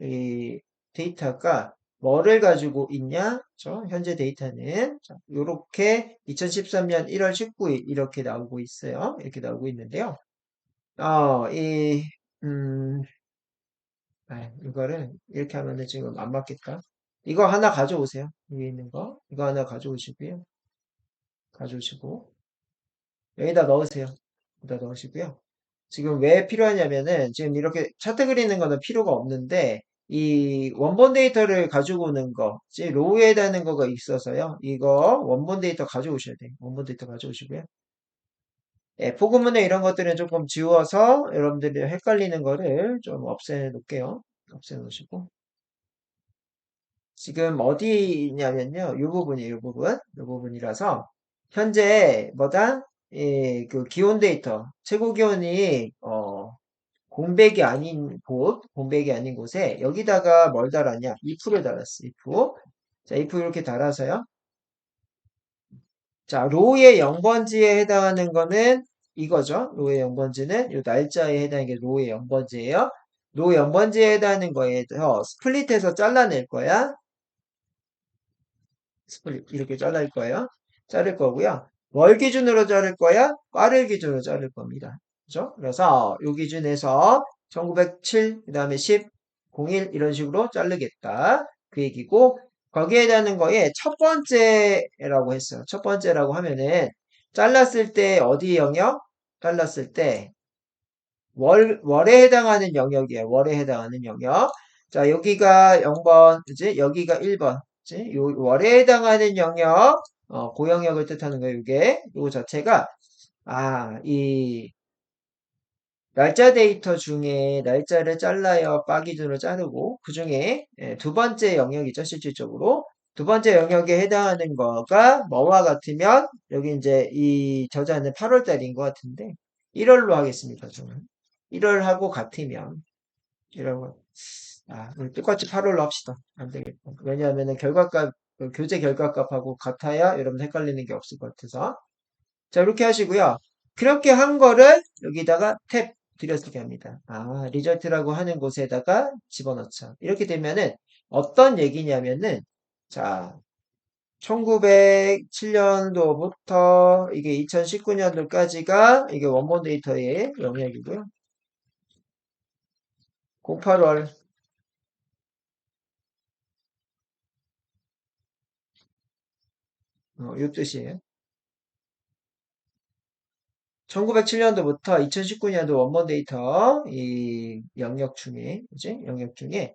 이 데이터가 뭐를 가지고 있냐? 현재 데이터는 이렇게 2013년 1월 19일 이렇게 나오고 있어요. 이렇게 나오고 있는데요. 어, 이 음, 이거를 이렇게 하면은 지금 안 맞겠다. 이거 하나 가져오세요. 위에 있는 거. 이거 하나 가져오시고요. 가져오시고 여기다 넣으세요. 여기다 넣으시고요. 지금 왜 필요하냐면은 지금 이렇게 차트 그리는 거는 필요가 없는데 이 원본 데이터를 가지고 오는 거, 로우에 해당하는 거가 있어서요. 이거 원본 데이터 가져오셔야 돼요. 원본 데이터 가져오시고요. 포구문에 이런 것들은 조금 지워서 여러분들이 헷갈리는 거를 좀 없애 놓을게요. 없애 놓으시고. 지금 어디냐면요. 이 부분이에요. 이 부분. 이 부분이라서 현재 뭐다? 그 기온 데이터, 최고 기온이 공백이 아닌 곳에 여기다가 뭘 달았냐? if를 달았어. if. 자, if 이렇게 달아서요. 자, 로의 0번지에 해당하는 거는 이거죠. 로의 0번지는 이 날짜에 해당하는 게 로의 0번지예요. 로 0번지에 해당하는 거에서 스플릿해서 잘라낼 거야. 스플릿 이렇게 자를 거예요. 자를 거고요. 월 기준으로 자를 거야? 빠를 기준으로 자를 겁니다. 그죠? 그래서 요 기준에서 1907, 그 다음에 10, 01 이런 식으로 자르겠다. 그 얘기고 거기에 대한 거에 첫 번째라고 했어요. 첫 번째라고 하면은 잘랐을 때 어디 영역? 잘랐을 때 월에 해당하는 영역이에요. 월에 해당하는 영역. 자, 여기가 0번, 그지? 여기가 1번. 그지? 요 월에 해당하는 영역, 고영역을 뜻하는 거예요. 이게 요 자체가 이 날짜 데이터 중에 날짜를 잘라요. 바 기준으로 자르고 그 중에 두 번째 영역이죠. 실질적으로 두 번째 영역에 해당하는 거가 뭐와 같으면 여기 이제 이 저자는 8월 달인 것 같은데 1월로 하겠습니다. 저는 1월하고 같으면 1월 우리 똑같이 8월로 합시다. 안 되겠다. 왜냐하면은 그 교재 결과값하고 같아야 여러분 헷갈리는 게 없을 것 같아서 자, 이렇게 하시고요. 그렇게 한 거를 여기다가 탭 들여쓰게 합니다. 리절트라고 하는 곳에다가 집어넣자. 이렇게 되면은 어떤 얘기냐면은 자, 1907년도부터 이게 2019년도까지가 이게 원본 데이터의 영역이고요. 08월 요 뜻이에요. 1907년도부터 2019년도 원본 데이터 이 영역 중에 그지? 영역 중에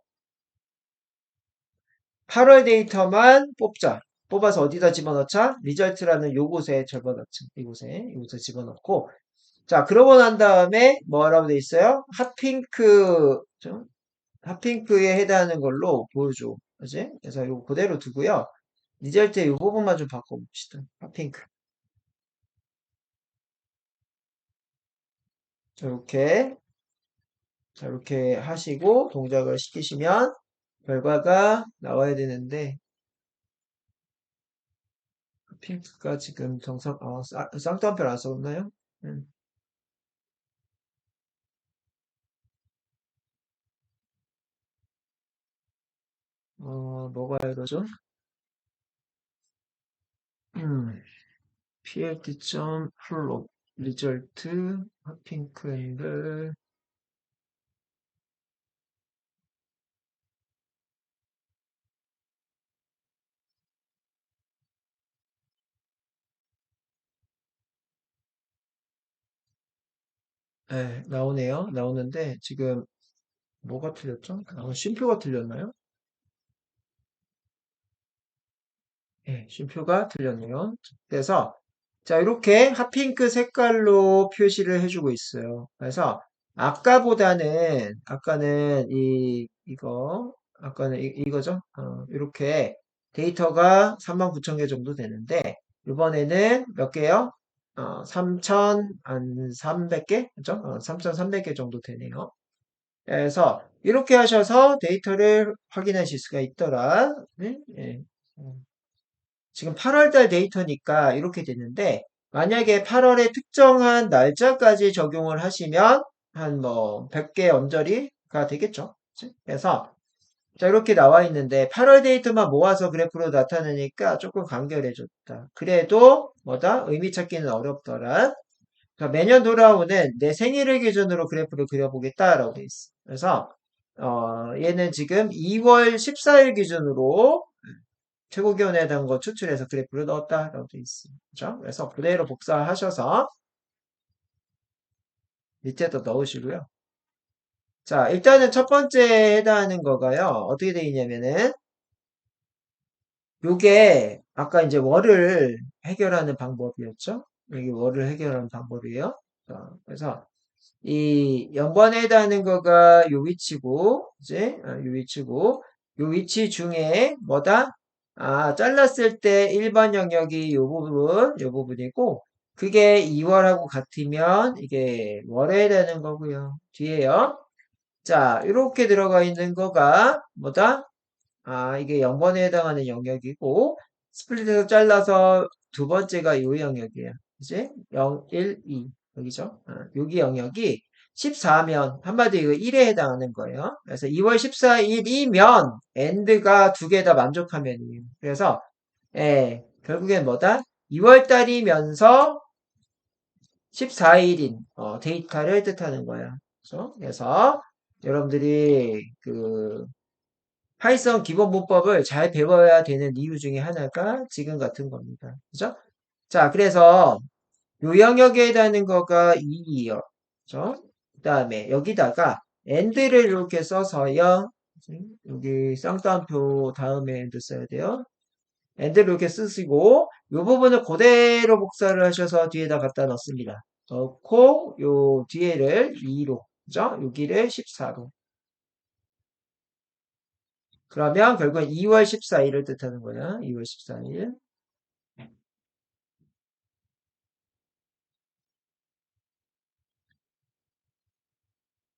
8월 데이터만 뽑자. 뽑아서 어디다 집어넣자? 리절트라는 요곳에 집어넣자. 이곳에 집어넣고. 자, 그러고 난 다음에 뭐라고 돼 있어요? 핫핑크에 해당하는 걸로 보여줘. 그지? 그래서 이거 그대로 두고요. 리절트의 이 부분만 좀 바꿔봅시다. 핫핑크. 이렇게, 자, 이렇게 하시고 동작을 시키시면 결과가 나와야 되는데, 핑크가 지금 쌍따옴표 안 써봤나요? 음, 뭐가 이러죠? 음, plt.flow 리절트 핑크인들 네, 나오네요. 나오는데 지금 뭐가 틀렸죠? 쉼표가 틀렸나요? 네, 쉼표가 틀렸네요. 그래서 자 이렇게 핫핑크 색깔로 표시를 해주고 있어요. 그래서 아까는 이거죠. 이렇게 데이터가 39,000개 정도 되는데 이번에는 몇 개요? 3,300개? 그죠? 3,300개 정도 되네요. 그래서 이렇게 하셔서 데이터를 확인하실 수가 있더라. 네? 예. 지금 8월 달 데이터니까 이렇게 됐는데, 만약에 8월에 특정한 날짜까지 적용을 하시면 한 뭐 100개 언저리가 되겠죠. 그치? 그래서 자 이렇게 나와 있는데 8월 데이터만 모아서 그래프로 나타내니까 조금 간결해졌다. 그래도 뭐다? 의미 찾기는 어렵더라. 그러니까 매년 돌아오는 내 생일을 기준으로 그래프를 그려보겠다라고 돼 있어. 그래서 얘는 지금 2월 14일 기준으로 최고 기온에 대한 거 추출해서 그래프를 넣었다라고 되어 있습니다. 그죠? 그래서 그대로 복사하셔서 밑에도 넣으시고요. 자, 일단은 첫 번째 해당하는 거가요. 어떻게 되어 있냐면은 요게 아까 이제 월을 해결하는 방법이었죠? 여기 월을 해결하는 방법이에요. 자, 그래서 이 0번에 해당하는 거가 요 위치고, 이제, 요 위치고, 요 위치 중에 뭐다? 잘랐을 때 1번 영역이 요 부분이고, 그게 2월하고 같으면 이게 월에 해당하는 거고요. 뒤에요. 자, 이렇게 들어가 있는 거가 뭐다? 이게 0번에 해당하는 영역이고, 스플릿에서 잘라서 두 번째가 요 영역이에요. 이제 0, 1, 2. 여기죠? 여기 영역이 14면, 한마디로 이거 1에 해당하는 거예요. 그래서 2월 14일이면, end가 두 개 다 만족하면이에요. 그래서, 결국엔 뭐다? 2월 달이면서 14일인, 데이터를 뜻하는 거야. 그래서, 여러분들이 파이썬 기본 문법을 잘 배워야 되는 이유 중에 하나가 지금 같은 겁니다. 그죠? 자, 그래서 요 영역에 해당하는 거가 2이요. 그죠? 그 다음에 여기다가 and를 이렇게 써서요. 여기 쌍따옴표 다음에 and 써야 돼요. and를 이렇게 쓰시고 요 부분을 그대로 복사를 하셔서 뒤에다 갖다 넣습니다. 넣고 요 뒤에를 2로, 그죠? 여기를 14로. 그러면 결국엔 2월 14일을 뜻하는 거야. 2월 14일.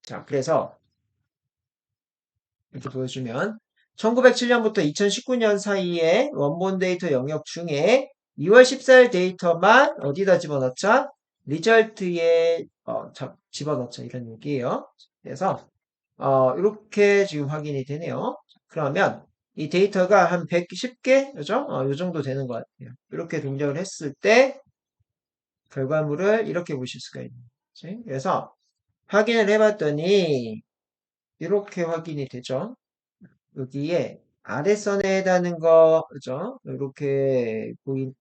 자, 그래서 이렇게 보여주면 1907년부터 2019년 사이에 원본 데이터 영역 중에 2월 14일 데이터만 어디다 집어넣자? 리절트에 집어넣자 이런 얘기예요. 그래서 이렇게 지금 확인이 되네요. 그러면 이 데이터가 한 110개, 그죠? 이 정도 되는 것 같아요. 이렇게 동작을 했을 때 결과물을 이렇게 보실 수가 있는 거지. 그래서 확인을 해봤더니 이렇게 확인이 되죠. 여기에 아래선에 해당하는 거, 그죠? 이렇게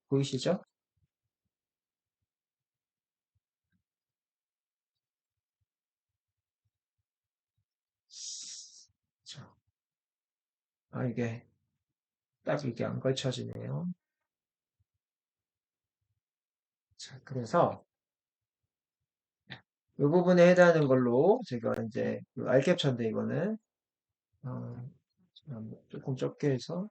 보이시죠? 자, 이게 딱 이게 안 걸쳐지네요. 자, 그래서 이 부분에 해당하는 걸로 제가 이제 알캡처인데 이거는 어, 조금 적게 해서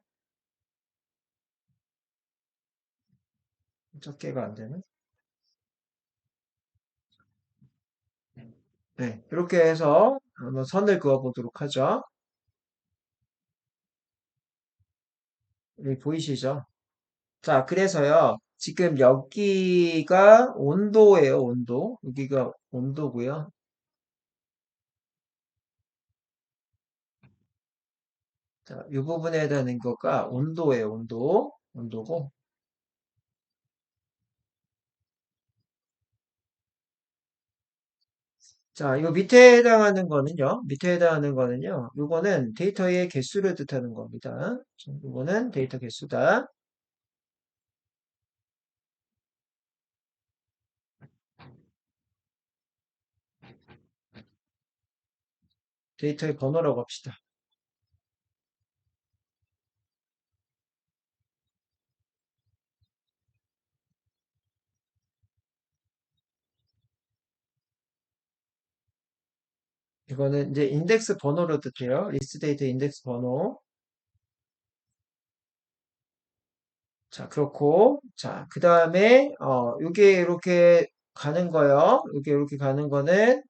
적게가 안 되는. 네, 이렇게 해서 한번 선을 그어 보도록 하죠. 여기 보이시죠? 자, 그래서요. 지금 여기가 온도예요, 온도. 여기가 온도고요. 자, 이 부분에 해당하는 거가 온도예요, 온도. 온도고. 자, 이거 밑에 해당하는 거는요. 밑에 해당하는 거는요. 요거는 데이터의 개수를 뜻하는 겁니다. 자, 요거는 데이터 개수다. 데이터의 번호라고 합시다. 이거는 이제 인덱스 번호로 뜻해요. 리스트 데이터 인덱스 번호. 자, 그렇고, 자, 그 다음에, 요게 이렇게 가는 거요. 요게 이렇게 가는 거는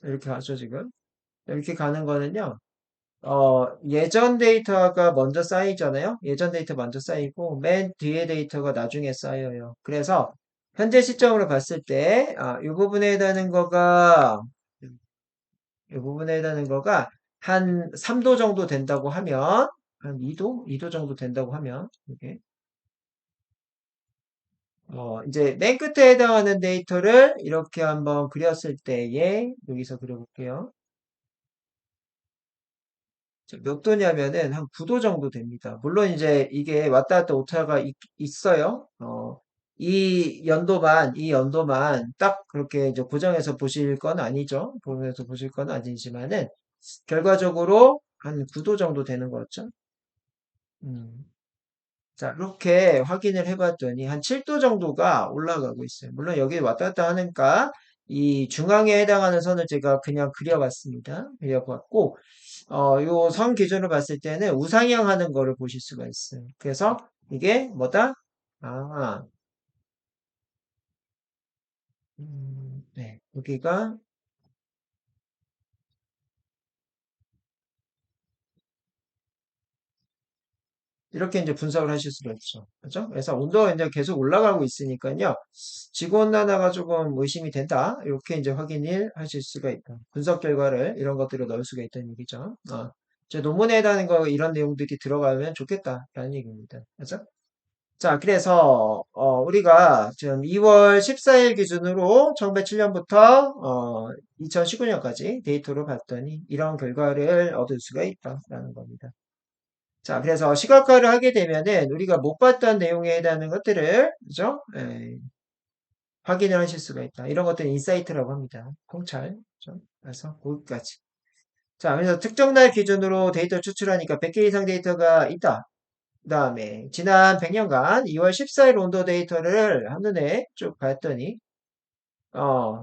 이렇게 가죠, 지금. 이렇게 가는 거는요. 예전 데이터가 먼저 쌓이잖아요. 예전 데이터 먼저 쌓이고, 맨 뒤에 데이터가 나중에 쌓여요. 그래서, 현재 시점으로 봤을 때, 이 부분에 해당하는 거가, 이 부분에 해당하는 거가 한 3도 정도 된다고 하면, 한 2도? 2도 정도 된다고 하면, 이게, 이제 맨 끝에 해당하는 데이터를 이렇게 한번 그렸을 때에, 여기서 그려볼게요. 몇 도냐면은 한 9도 정도 됩니다. 물론 이제 이게 왔다 갔다 오차가 있어요. 이 연도만 딱 그렇게 이제 고정해서 보실 건 아니죠. 보면서 보실 건 아니지만은 결과적으로 한 9도 정도 되는 거죠. 음. 자, 이렇게 확인을 해봤더니 한 7도 정도가 올라가고 있어요. 물론 여기 왔다 갔다 하니까 이 중앙에 해당하는 선을 제가 그냥 그려봤습니다. 그려봤고, 요 선 기준으로 봤을 때는 우상향 하는 거를 보실 수가 있어요. 그래서 이게 뭐다? 아, 네. 여기가 이렇게 이제 분석을 하실 수가 있죠. 그죠? 그래서 온도가 이제 계속 올라가고 있으니까요. 지구온난화가 조금 의심이 된다. 이렇게 이제 확인을 하실 수가 있다. 분석 결과를 이런 것들을 넣을 수가 있다는 얘기죠. 제 논문에 해당하는 거 이런 내용들이 들어가면 좋겠다라는 얘기입니다. 그죠? 자, 그래서 우리가 지금 2월 14일 기준으로 1907년부터 2019년까지 데이터로 봤더니 이런 결과를 얻을 수가 있다라는 겁니다. 자, 그래서 시각화를 하게 되면은 우리가 못 봤던 내용에 해당하는 것들을 그죠? 확인을 하실 수가 있다. 이런 것들을 인사이트라고 합니다. 통찰. 그죠? 그래서 거기까지. 자, 그래서 특정 날 기준으로 데이터 추출하니까 100개 이상 데이터가 있다. 그 다음에 지난 100년간 2월 14일 온도 데이터를 한눈에 쭉 봤더니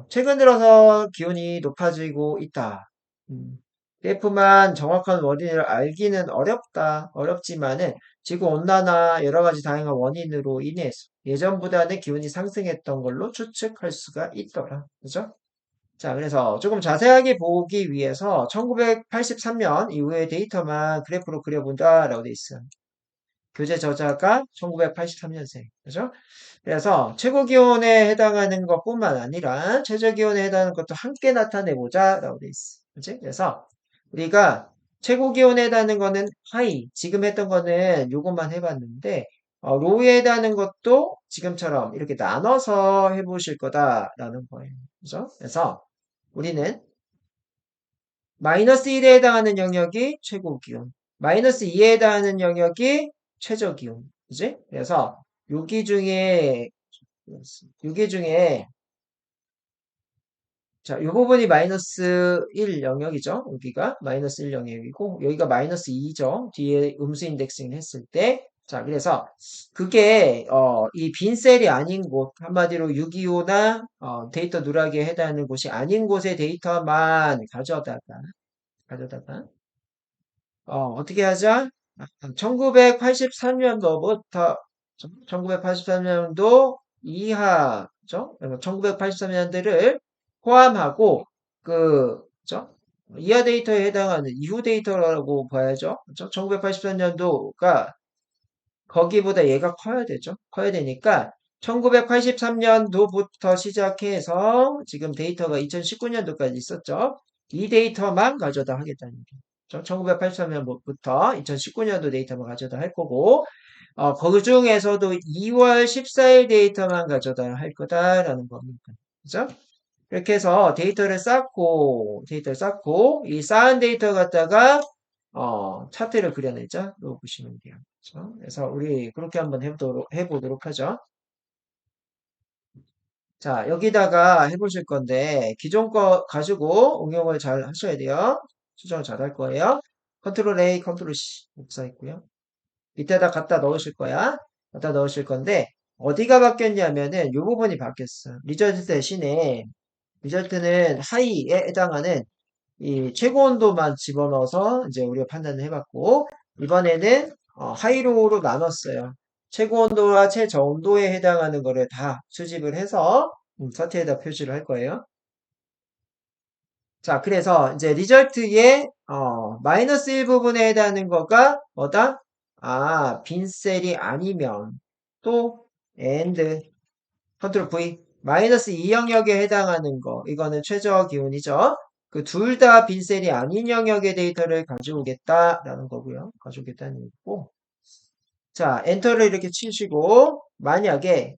최근 들어서 기온이 높아지고 있다. 그래프만 정확한 원인을 알기는 어렵지만은 지구 온난화 여러 가지 다양한 원인으로 인해서 예전보다는 기온이 상승했던 걸로 추측할 수가 있더라. 그죠? 자, 그래서 조금 자세하게 보기 위해서 1983년 이후의 데이터만 그래프로 그려본다라고 돼 있어요. 교재 저자가 1983년생. 그죠? 그래서 최고 기온에 해당하는 것뿐만 아니라 최저 기온에 해당하는 것도 함께 나타내보자라고 돼 있어. 그치? 그래서 우리가 최고 기온에 해당하는 거는 하이. 지금 했던 거는 요것만 해봤는데, 로우에 해당하는 것도 지금처럼 이렇게 나눠서 해보실 거다라는 거예요. 그죠? 그래서 우리는 마이너스 1에 해당하는 영역이 최고 기온, 마이너스 2에 해당하는 영역이 최저 기온. 그지? 그래서 여기 중에 자, 이 부분이 마이너스 1 영역이죠. 여기가 마이너스 1 영역이고 여기가 마이너스 2죠. 뒤에 음수 인덱싱 했을 때. 자, 그래서 그게 이 빈 셀이 아닌 곳, 한마디로 625나 데이터 누락에 해당하는 곳이 아닌 곳의 데이터만 가져다가 어떻게 하자? 1983년도부터 1983년도 이하죠? 1983년들을 포함하고 그죠? 이하 데이터에 해당하는 이후 데이터라고 봐야죠. 그렇죠? 1983년도가 거기보다 얘가 커야 되죠. 커야 되니까 1983년도부터 시작해서 지금 데이터가 2019년도까지 있었죠. 이 데이터만 가져다 하겠다는 얘기죠. 1983년부터 2019년도 데이터만 가져다 할 거고 그 중에서도 2월 14일 데이터만 가져다 할 거다라는 겁니다. 그죠? 이렇게 해서 데이터를 쌓고, 이 쌓은 데이터 갖다가, 차트를 그려내자. 로 보시면 돼요. 그렇죠? 그래서 우리 그렇게 한번 해보도록 하죠. 자, 여기다가 해보실 건데, 기존 거 가지고 응용을 잘 하셔야 돼요. 수정 잘 할 거예요. 컨트롤 A, 컨트롤 C 복사했고요. 밑에다 갖다 넣으실 거야. 갖다 넣으실 건데, 어디가 바뀌었냐면은, 이 부분이 바뀌었어. 리저트 대신에, 리저트는 하이에 해당하는 이 최고 온도만 집어넣어서 이제 우리가 판단을 해봤고, 이번에는 하이로우로 나눴어요. 최고 온도와 최저온도에 해당하는 거를 다 수집을 해서 차트에다 표시를 할 거예요. 자, 그래서 이제 리절트의 마이너스 1 부분에 해당하는 거가 뭐다? 빈 셀이 아니면 또 and 컨트롤 V 마이너스 2 영역에 해당하는 거 이거는 최저 기온이죠. 그 둘 다 빈셀이 아닌 영역의 데이터를 가져오겠다라는 거고요. 가져오겠다는 얘기고. 자, 엔터를 이렇게 치시고 만약에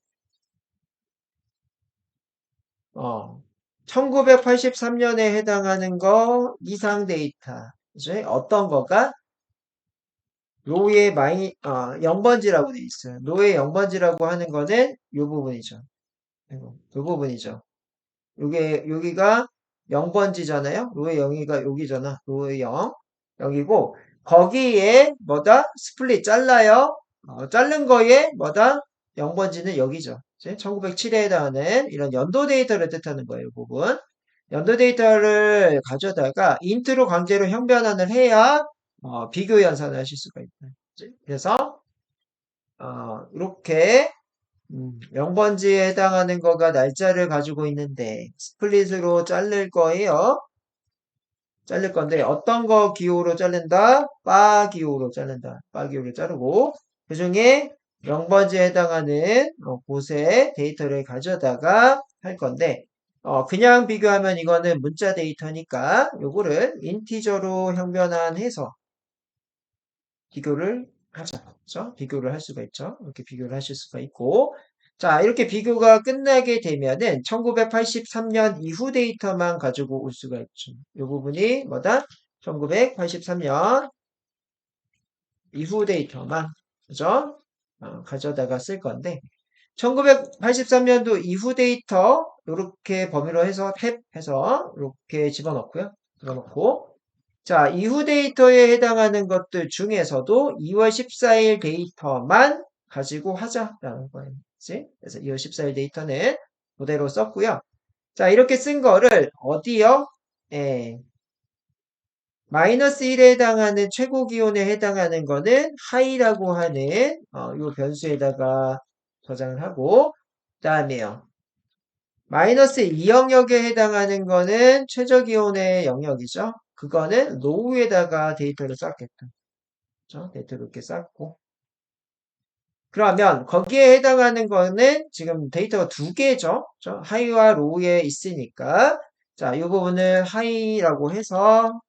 1983년에 해당하는 거 이상 데이터 이제 어떤 거가 로의 0번지라고 돼 있어요. 로의 0번지라고 하는 거는 이 부분이죠. 이 부분이죠. 여기가 0번지잖아요. 로의 0이가 여기잖아. 로의 0. 여기고, 거기에 뭐다? 스플릿 잘라요. 자른 거에 뭐다? 0번지는 여기죠. 1907에 해당하는 이런 연도 데이터를 뜻하는 거예요, 이 부분. 연도 데이터를 가져다가 인트로 강제로 형변환을 해야 비교 연산을 하실 수가 있다. 그래서 이렇게 0번지에 해당하는 거가 날짜를 가지고 있는데 스플릿으로 자를 거예요. 자를 건데 어떤 거 기호로 자른다? 바 기호로 자른다. 바 기호로 자르고 그중에 0번지에 해당하는 곳에 데이터를 가져다가 할 건데 그냥 비교하면 이거는 문자 데이터니까 요거를 인티저로 형변환해서 비교를 하자. 그렇죠? 비교를 할 수가 있죠. 이렇게 비교를 하실 수가 있고 자, 이렇게 비교가 끝나게 되면은 1983년 이후 데이터만 가지고 올 수가 있죠. 이 부분이 뭐다? 1983년 이후 데이터만 그죠? 가져다가 쓸 건데 1983년도 이후 데이터 이렇게 범위로 해서 탭 해서 이렇게 집어넣고요. 집어넣고 자, 이후 데이터에 해당하는 것들 중에서도 2월 14일 데이터만 가지고 하자라는 거예요. 그치? 그래서 2월 14일 데이터는 그대로 썼고요. 자, 이렇게 쓴 거를 어디요? 예, 마이너스 1에 해당하는 최고 기온에 해당하는 거는 하이라고 하는 요 변수에다가 저장을 하고 그다음에요. 마이너스 2 영역에 해당하는 거는 최저 기온의 영역이죠. 그거는 로우에다가 데이터를 쌓겠다. 그렇죠? 데이터를 이렇게 쌓고. 그러면 거기에 해당하는 거는 지금 데이터가 두 개죠. 그렇죠? 하이와 로우에 있으니까 자, 이 부분을 하이라고 해서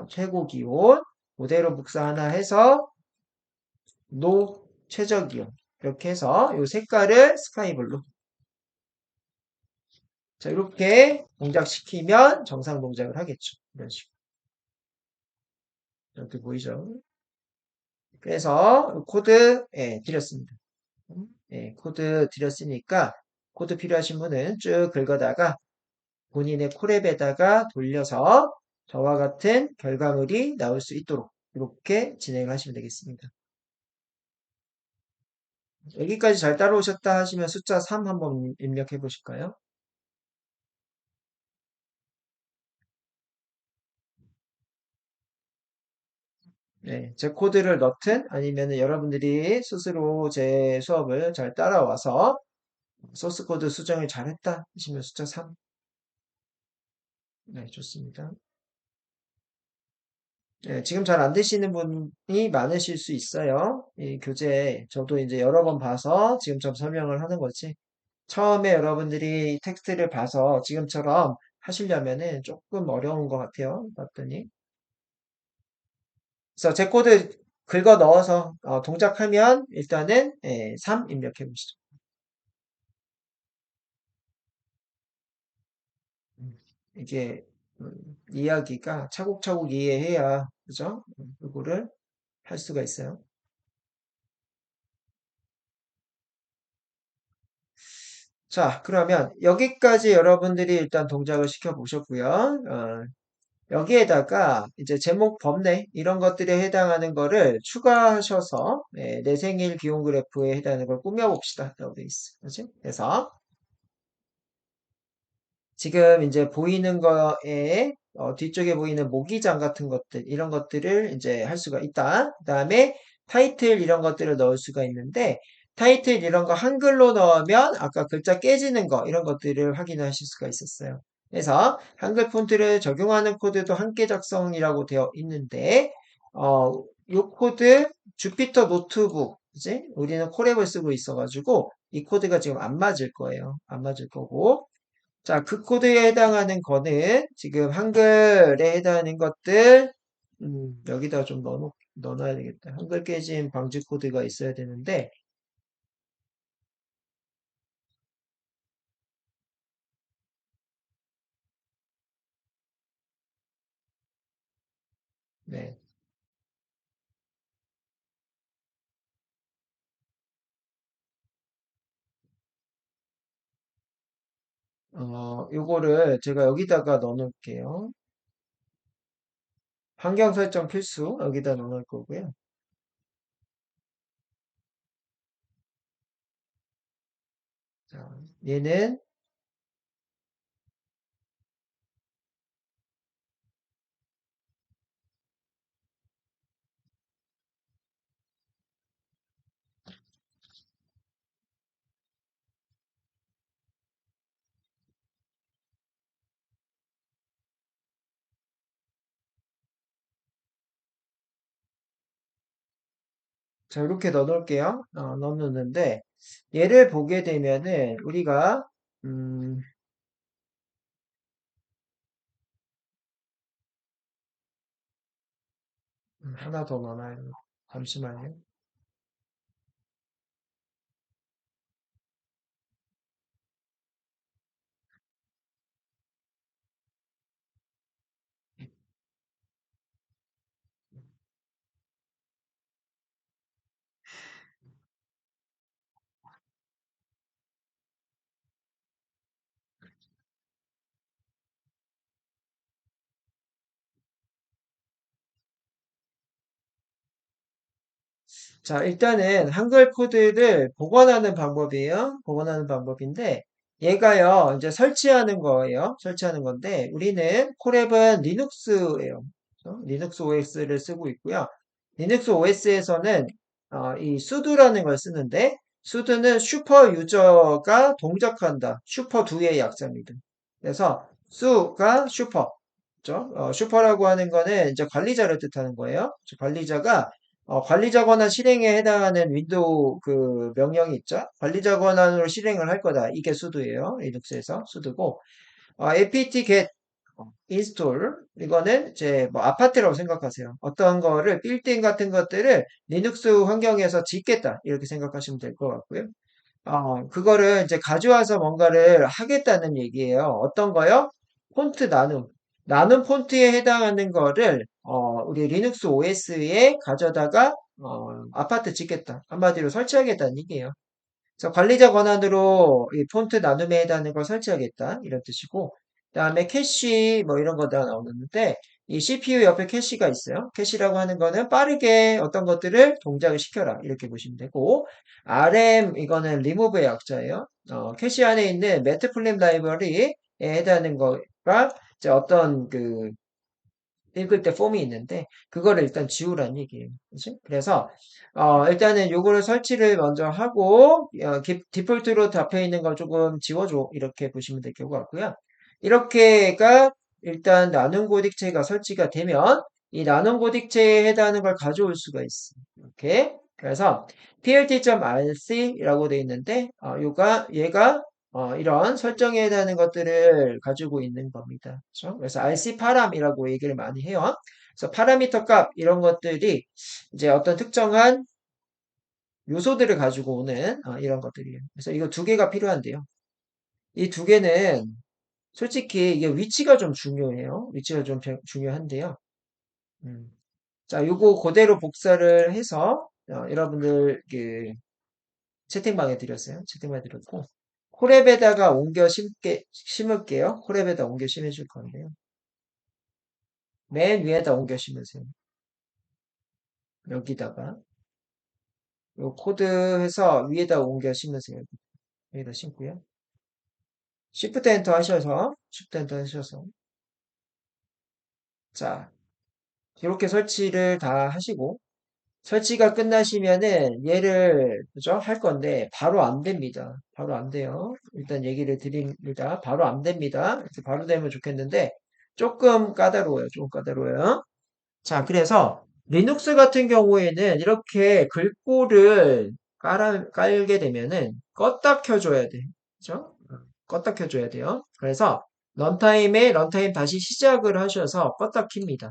최고 기온 그대로 복사 하나 해서 노 최저 기온 이렇게 해서 이 색깔을 스카이블루 자, 이렇게 동작시키면 정상 동작을 하겠죠. 이런 식으로. 이렇게 보이죠? 그래서 코드 드렸습니다. 코드 드렸으니까 코드 필요하신 분은 쭉 긁어다가 본인의 코랩에다가 돌려서 저와 같은 결과물이 나올 수 있도록 이렇게 진행을 하시면 되겠습니다. 여기까지 잘 따라오셨다 하시면 숫자 3 한번 입력해 보실까요? 네, 제 코드를 넣든 아니면 여러분들이 스스로 제 수업을 잘 따라와서 소스 코드 수정을 잘했다 하시면 숫자 3. 네, 좋습니다. 예, 지금 잘 안 되시는 분이 많으실 수 있어요. 이 교재 저도 이제 여러 번 봐서 지금처럼 설명을 하는 거지. 처음에 여러분들이 텍스트를 봐서 지금처럼 하시려면은 조금 어려운 것 같아요. 봤더니. 그래서 제 코드 긁어 넣어서 동작하면 일단은 3 입력해 보시죠. 이게 이야기가 차곡차곡 이해해야 그죠? 이거를 할 수가 있어요. 자, 그러면 여기까지 여러분들이 일단 동작을 시켜 보셨고요. 여기에다가 이제 제목 범례 이런 것들에 해당하는 거를 추가하셔서 내 생일 기온 그래프에 해당하는 걸 꾸며봅시다. 여기 있어. 그렇지? 그래서 지금 이제 보이는 거에 뒤쪽에 보이는 모기장 같은 것들 이런 것들을 이제 할 수가 있다. 그다음에 타이틀 이런 것들을 넣을 수가 있는데 타이틀 이런 거 한글로 넣으면 아까 글자 깨지는 거 이런 것들을 확인하실 수가 있었어요. 그래서 한글 폰트를 적용하는 코드도 함께 작성이라고 되어 있는데 어, 요 코드 주피터 노트북 그지? 우리는 콜앱을 쓰고 있어가지고 이 코드가 지금 안 맞을 거예요. 안 맞을 거고 자, 그 코드에 해당하는 거는 지금 한글에 해당하는 것들 여기다 좀 넣어놔야 되겠다. 한글 깨짐 방지 코드가 있어야 되는데 네. 요거를 제가 여기다가 넣어놓을게요. 환경 설정 필수 여기다 넣어놓을 거고요. 자, 얘는 자, 이렇게 넣어놓을게요. 넣어놓는데 얘를 보게 되면은 우리가 음, 하나 더 넣어놔야 돼. 잠시만요. 자, 일단은 한글 코드를 복원하는 방법이에요. 복원하는 방법인데, 얘가요, 이제 설치하는 거예요. 설치하는 건데, 우리는 콜앱은 리눅스예요. 리눅스 OS를 쓰고 있고요. 리눅스 OS에서는 이 sudo라는 걸 쓰는데, sudo는 슈퍼 유저가 동작한다. 슈퍼 2의 약자입니다. 그래서 su가 슈퍼. 그죠? 슈퍼라고 하는 거는 이제 관리자를 뜻하는 거예요. 관리자가 관리자 권한 실행에 해당하는 윈도우 그 명령이 있죠. 관리자 권한으로 실행을 할 거다. 이게 수도예요. 리눅스에서 수도고 apt-get install 이거는 이제 뭐 아파트라고 생각하세요. 어떤 거를 빌드인 같은 것들을 리눅스 환경에서 짓겠다. 이렇게 생각하시면 될 것 같고요. 그거를 이제 가져와서 뭔가를 하겠다는 얘기예요. 어떤 거요? 폰트 나눔. 나눔 폰트에 해당하는 거를, 우리 리눅스 OS에 가져다가, 아파트 짓겠다. 한마디로 설치하겠다는 얘기예요. 그래서 관리자 권한으로 이 폰트 나눔에 해당하는 걸 설치하겠다. 이런 뜻이고, 그 다음에 캐시 뭐 이런 거다 나오는데, 이 CPU 옆에 캐시가 있어요. 캐시라고 하는 거는 빠르게 어떤 것들을 동작을 시켜라. 이렇게 보시면 되고, RM 이거는 리무브의 약자예요. 캐시 안에 있는 매트플립 라이브러리에 해당하는 거가 이제 어떤 그 읽을 때 폼이 있는데 그거를 일단 지우라는 얘기예요. 그치? 그래서 일단은 요거를 설치를 먼저 하고 디폴트로 잡혀 있는 걸 조금 지워줘 이렇게 보시면 될 것 같고요. 이렇게가 일단 나눔 고딕체가 설치가 되면 이 나눔 고딕체에 해당하는 걸 가져올 수가 있어. 이렇게. 그래서 plt.rc라고 되어 있는데, 얘가 이런 설정에 해당하는 것들을 가지고 있는 겁니다. 그렇죠? 그래서 RC 파람이라고 얘기를 많이 해요. 그래서 파라미터 값 이런 것들이 이제 어떤 특정한 요소들을 가지고 오는 이런 것들이에요. 그래서 이거 두 개가 필요한데요. 이 두 개는 솔직히 이게 위치가 좀 중요해요. 위치가 좀 중요한데요. 음. 자, 요거 그대로 복사를 해서 여러분들 그 채팅방에 드렸어요. 채팅방에 드렸고 콜랩에다가 옮겨 심을게요. 콜랩에다 옮겨 심어줄 건데요. 맨 위에다 옮겨 심으세요. 여기다가 요 코드 해서 위에다 옮겨 심으세요. 여기다 심고요. Shift 엔터 하셔서 Shift 엔터 하셔서 자 이렇게 설치를 다 하시고 설치가 끝나시면은 얘를 그죠? 할 건데 바로 안 됩니다. 바로 안 돼요. 일단 얘기를 드립니다. 바로 안 됩니다. 이렇게 바로 되면 좋겠는데 조금 까다로워요. 조금 까다로워요. 자, 그래서 리눅스 같은 경우에는 이렇게 글꼴을 깔게 되면은 껐다 켜줘야 돼. 그죠? 껐다 켜줘야 돼요. 그래서 런타임에 런타임 다시 시작을 하셔서 껐다 킵니다.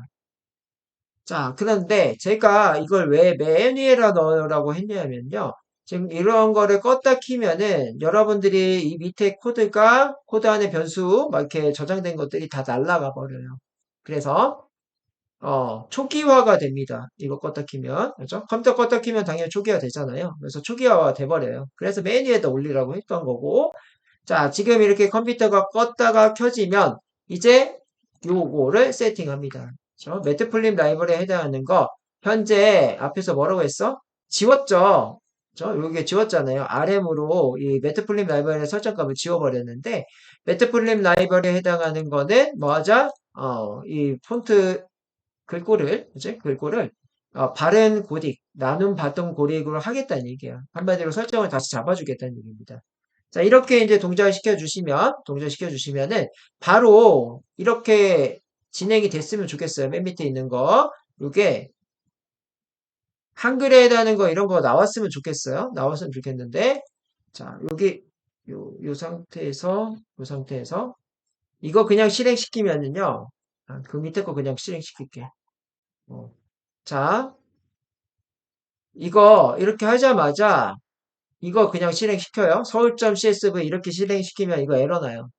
자, 그런데 제가 이걸 왜 맨 위에다 넣으라고 했냐면요. 지금 이런 거를 껐다 키면은 여러분들이 이 밑에 코드 안에 변수 막 이렇게 저장된 것들이 다 날아가 버려요. 그래서 초기화가 됩니다. 이거 껐다 키면. 그죠? 컴퓨터 껐다 키면 당연히 초기화 되잖아요. 그래서 초기화가 돼버려요. 그래서 맨 위에다 올리라고 했던 거고. 자, 지금 이렇게 컴퓨터가 껐다가 켜지면 이제 요거를 세팅합니다. 그렇죠? 매트플립 라이브러리에 해당하는 거 현재 앞에서 뭐라고 했어? 지웠죠. 그렇죠? 여기 지웠잖아요. RM으로 이 매트플립 라이브러리 설정값을 지워버렸는데 매트플립 라이브러리에 해당하는 거는 뭐하자? 이 폰트 글꼴을 그치? 글꼴을 바른 고딕, 나눔 바동 고딕으로 하겠다는 얘기야. 한마디로 설정을 다시 잡아주겠다는 얘기입니다. 자, 이렇게 이제 동작시켜주시면은, 바로, 이렇게 진행이 됐으면 좋겠어요. 맨 밑에 있는 거. 이게, 한글에 해당하는 거, 이런 거 나왔으면 좋겠어요. 나왔으면 좋겠는데, 자, 여기, 요 상태에서, 이거 그냥 실행시키면은요, 그 밑에 거 그냥 실행시킬게. 어. 자, 이거, 이렇게 하자마자, 이거 그냥 실행시켜요. 서울.csv 이렇게 실행시키면 이거 에러 나요.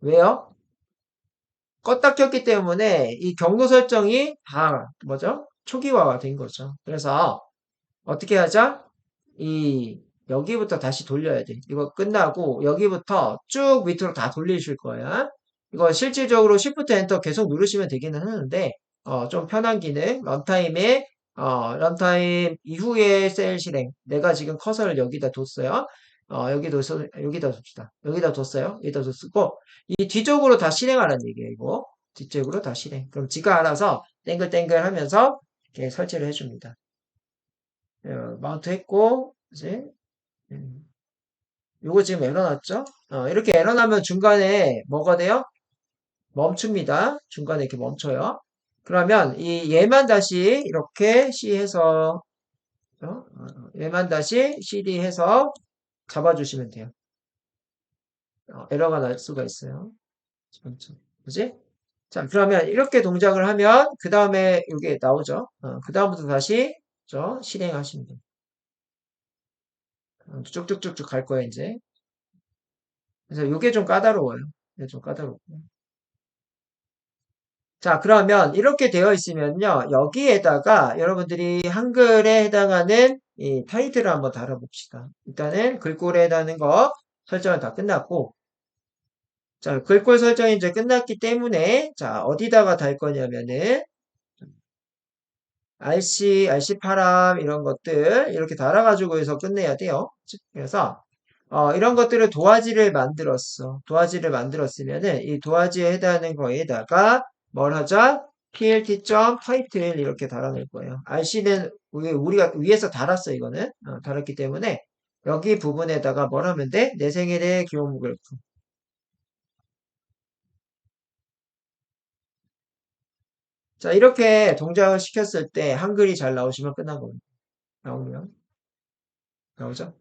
왜요? 껐다 켰기 때문에 이 경로 설정이 다 뭐죠? 초기화가 된 거죠. 그래서 어떻게 하자? 이 여기부터 다시 돌려야 돼. 이거 끝나고 여기부터 쭉 밑으로 다 돌리실 거야. 이거 실질적으로 Shift Enter 계속 누르시면 되기는 하는데 좀 편한 기능 런타임 이후에 셀 실행 내가 지금 커서를 여기다 뒀어요. 여기다 둡시다. 여기다 뒀어요. 여기다 뒀고 이 뒤쪽으로 다 실행하라는 얘기예요. 이거 뒤쪽으로 다 실행. 그럼 지가 알아서 땡글땡글 하면서 이렇게 설치를 해줍니다. 마운트 했고 이제 요거 지금 에러 났죠? 이렇게 에러 나면 중간에 뭐가 돼요? 멈춥니다. 중간에 이렇게 멈춰요. 그러면 이 얘만 다시 이렇게 C 해서 얘만 다시 CD 해서 잡아주시면 돼요. 에러가 날 수가 있어요. 그지? 자, 그러면 이렇게 동작을 하면 그 다음에 이게 나오죠. 그 다음부터 다시 실행하시면 돼요. 쭉쭉쭉쭉 갈 거예요, 이제. 그래서 이게 좀 까다로워요. 이게 좀 까다롭고. 자, 그러면 이렇게 되어 있으면요. 여기에다가 여러분들이 한글에 해당하는 이 타이틀을 한번 달아봅시다. 일단은 글꼴에 해당하는 거 설정은 다 끝났고, 자, 글꼴 설정이 이제 끝났기 때문에, 자, 어디다가 달 거냐면은, RC 파람, 이런 것들, 이렇게 달아가지고 해서 끝내야 돼요. 그래서, 이런 것들을 도화지를 만들었어. 도화지를 만들었으면은, 이 도화지에 해당하는 거에다가, 뭘 하자? plt.title 이렇게 달아낼 거예요. RC는 우리가 위에서 달았어, 이거는. 달았기 때문에, 여기 부분에다가 뭘 하면 돼? 내 생일의 기호목을 자, 이렇게 동작을 시켰을 때 한글이 잘 나오시면 끝난 겁니다. 나오면. 나오죠?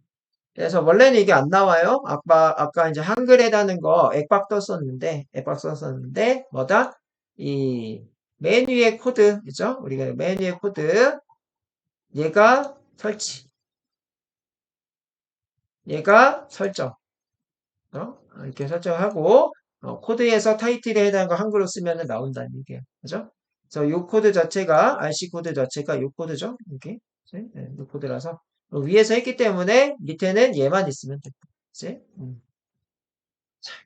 그래서 원래는 이게 안 나와요. 아까 이제 한글에다는 거 액박 썼었는데, 뭐다? 이 맨 위에 코드, 그죠? 우리가 맨 위에 코드, 얘가 설치, 얘가 설정, 이렇게 설정하고, 코드에서 타이틀에 해당하는 거 한글로 쓰면 나온다는 얘기예요. 그죠? 그래서 요 코드 자체가, RC 코드 자체가 요 코드죠? 이게. 요 코드라서. 위에서 했기 때문에 밑에는 얘만 있으면 돼. 그치?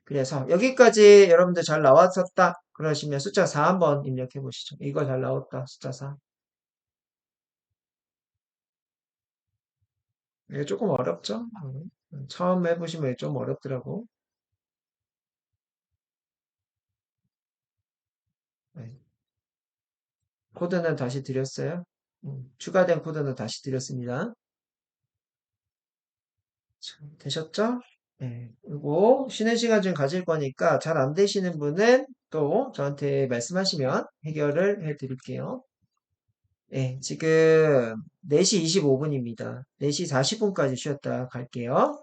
그래서 여기까지 여러분들 잘 나왔었다. 그러시면 숫자 4 한번 입력해 보시죠. 이거 잘 나왔다. 숫자 4. 이게 조금 어렵죠? 처음 해보시면 좀 어렵더라고. 네. 코드는 다시 드렸어요. 추가된 코드는 다시 드렸습니다. 자, 되셨죠? 네. 그리고 쉬는 시간 좀 가질 거니까 잘 안 되시는 분은 또 저한테 말씀하시면 해결을 해 드릴게요. 네, 지금 4시 25분입니다. 4시 40분까지 쉬었다 갈게요.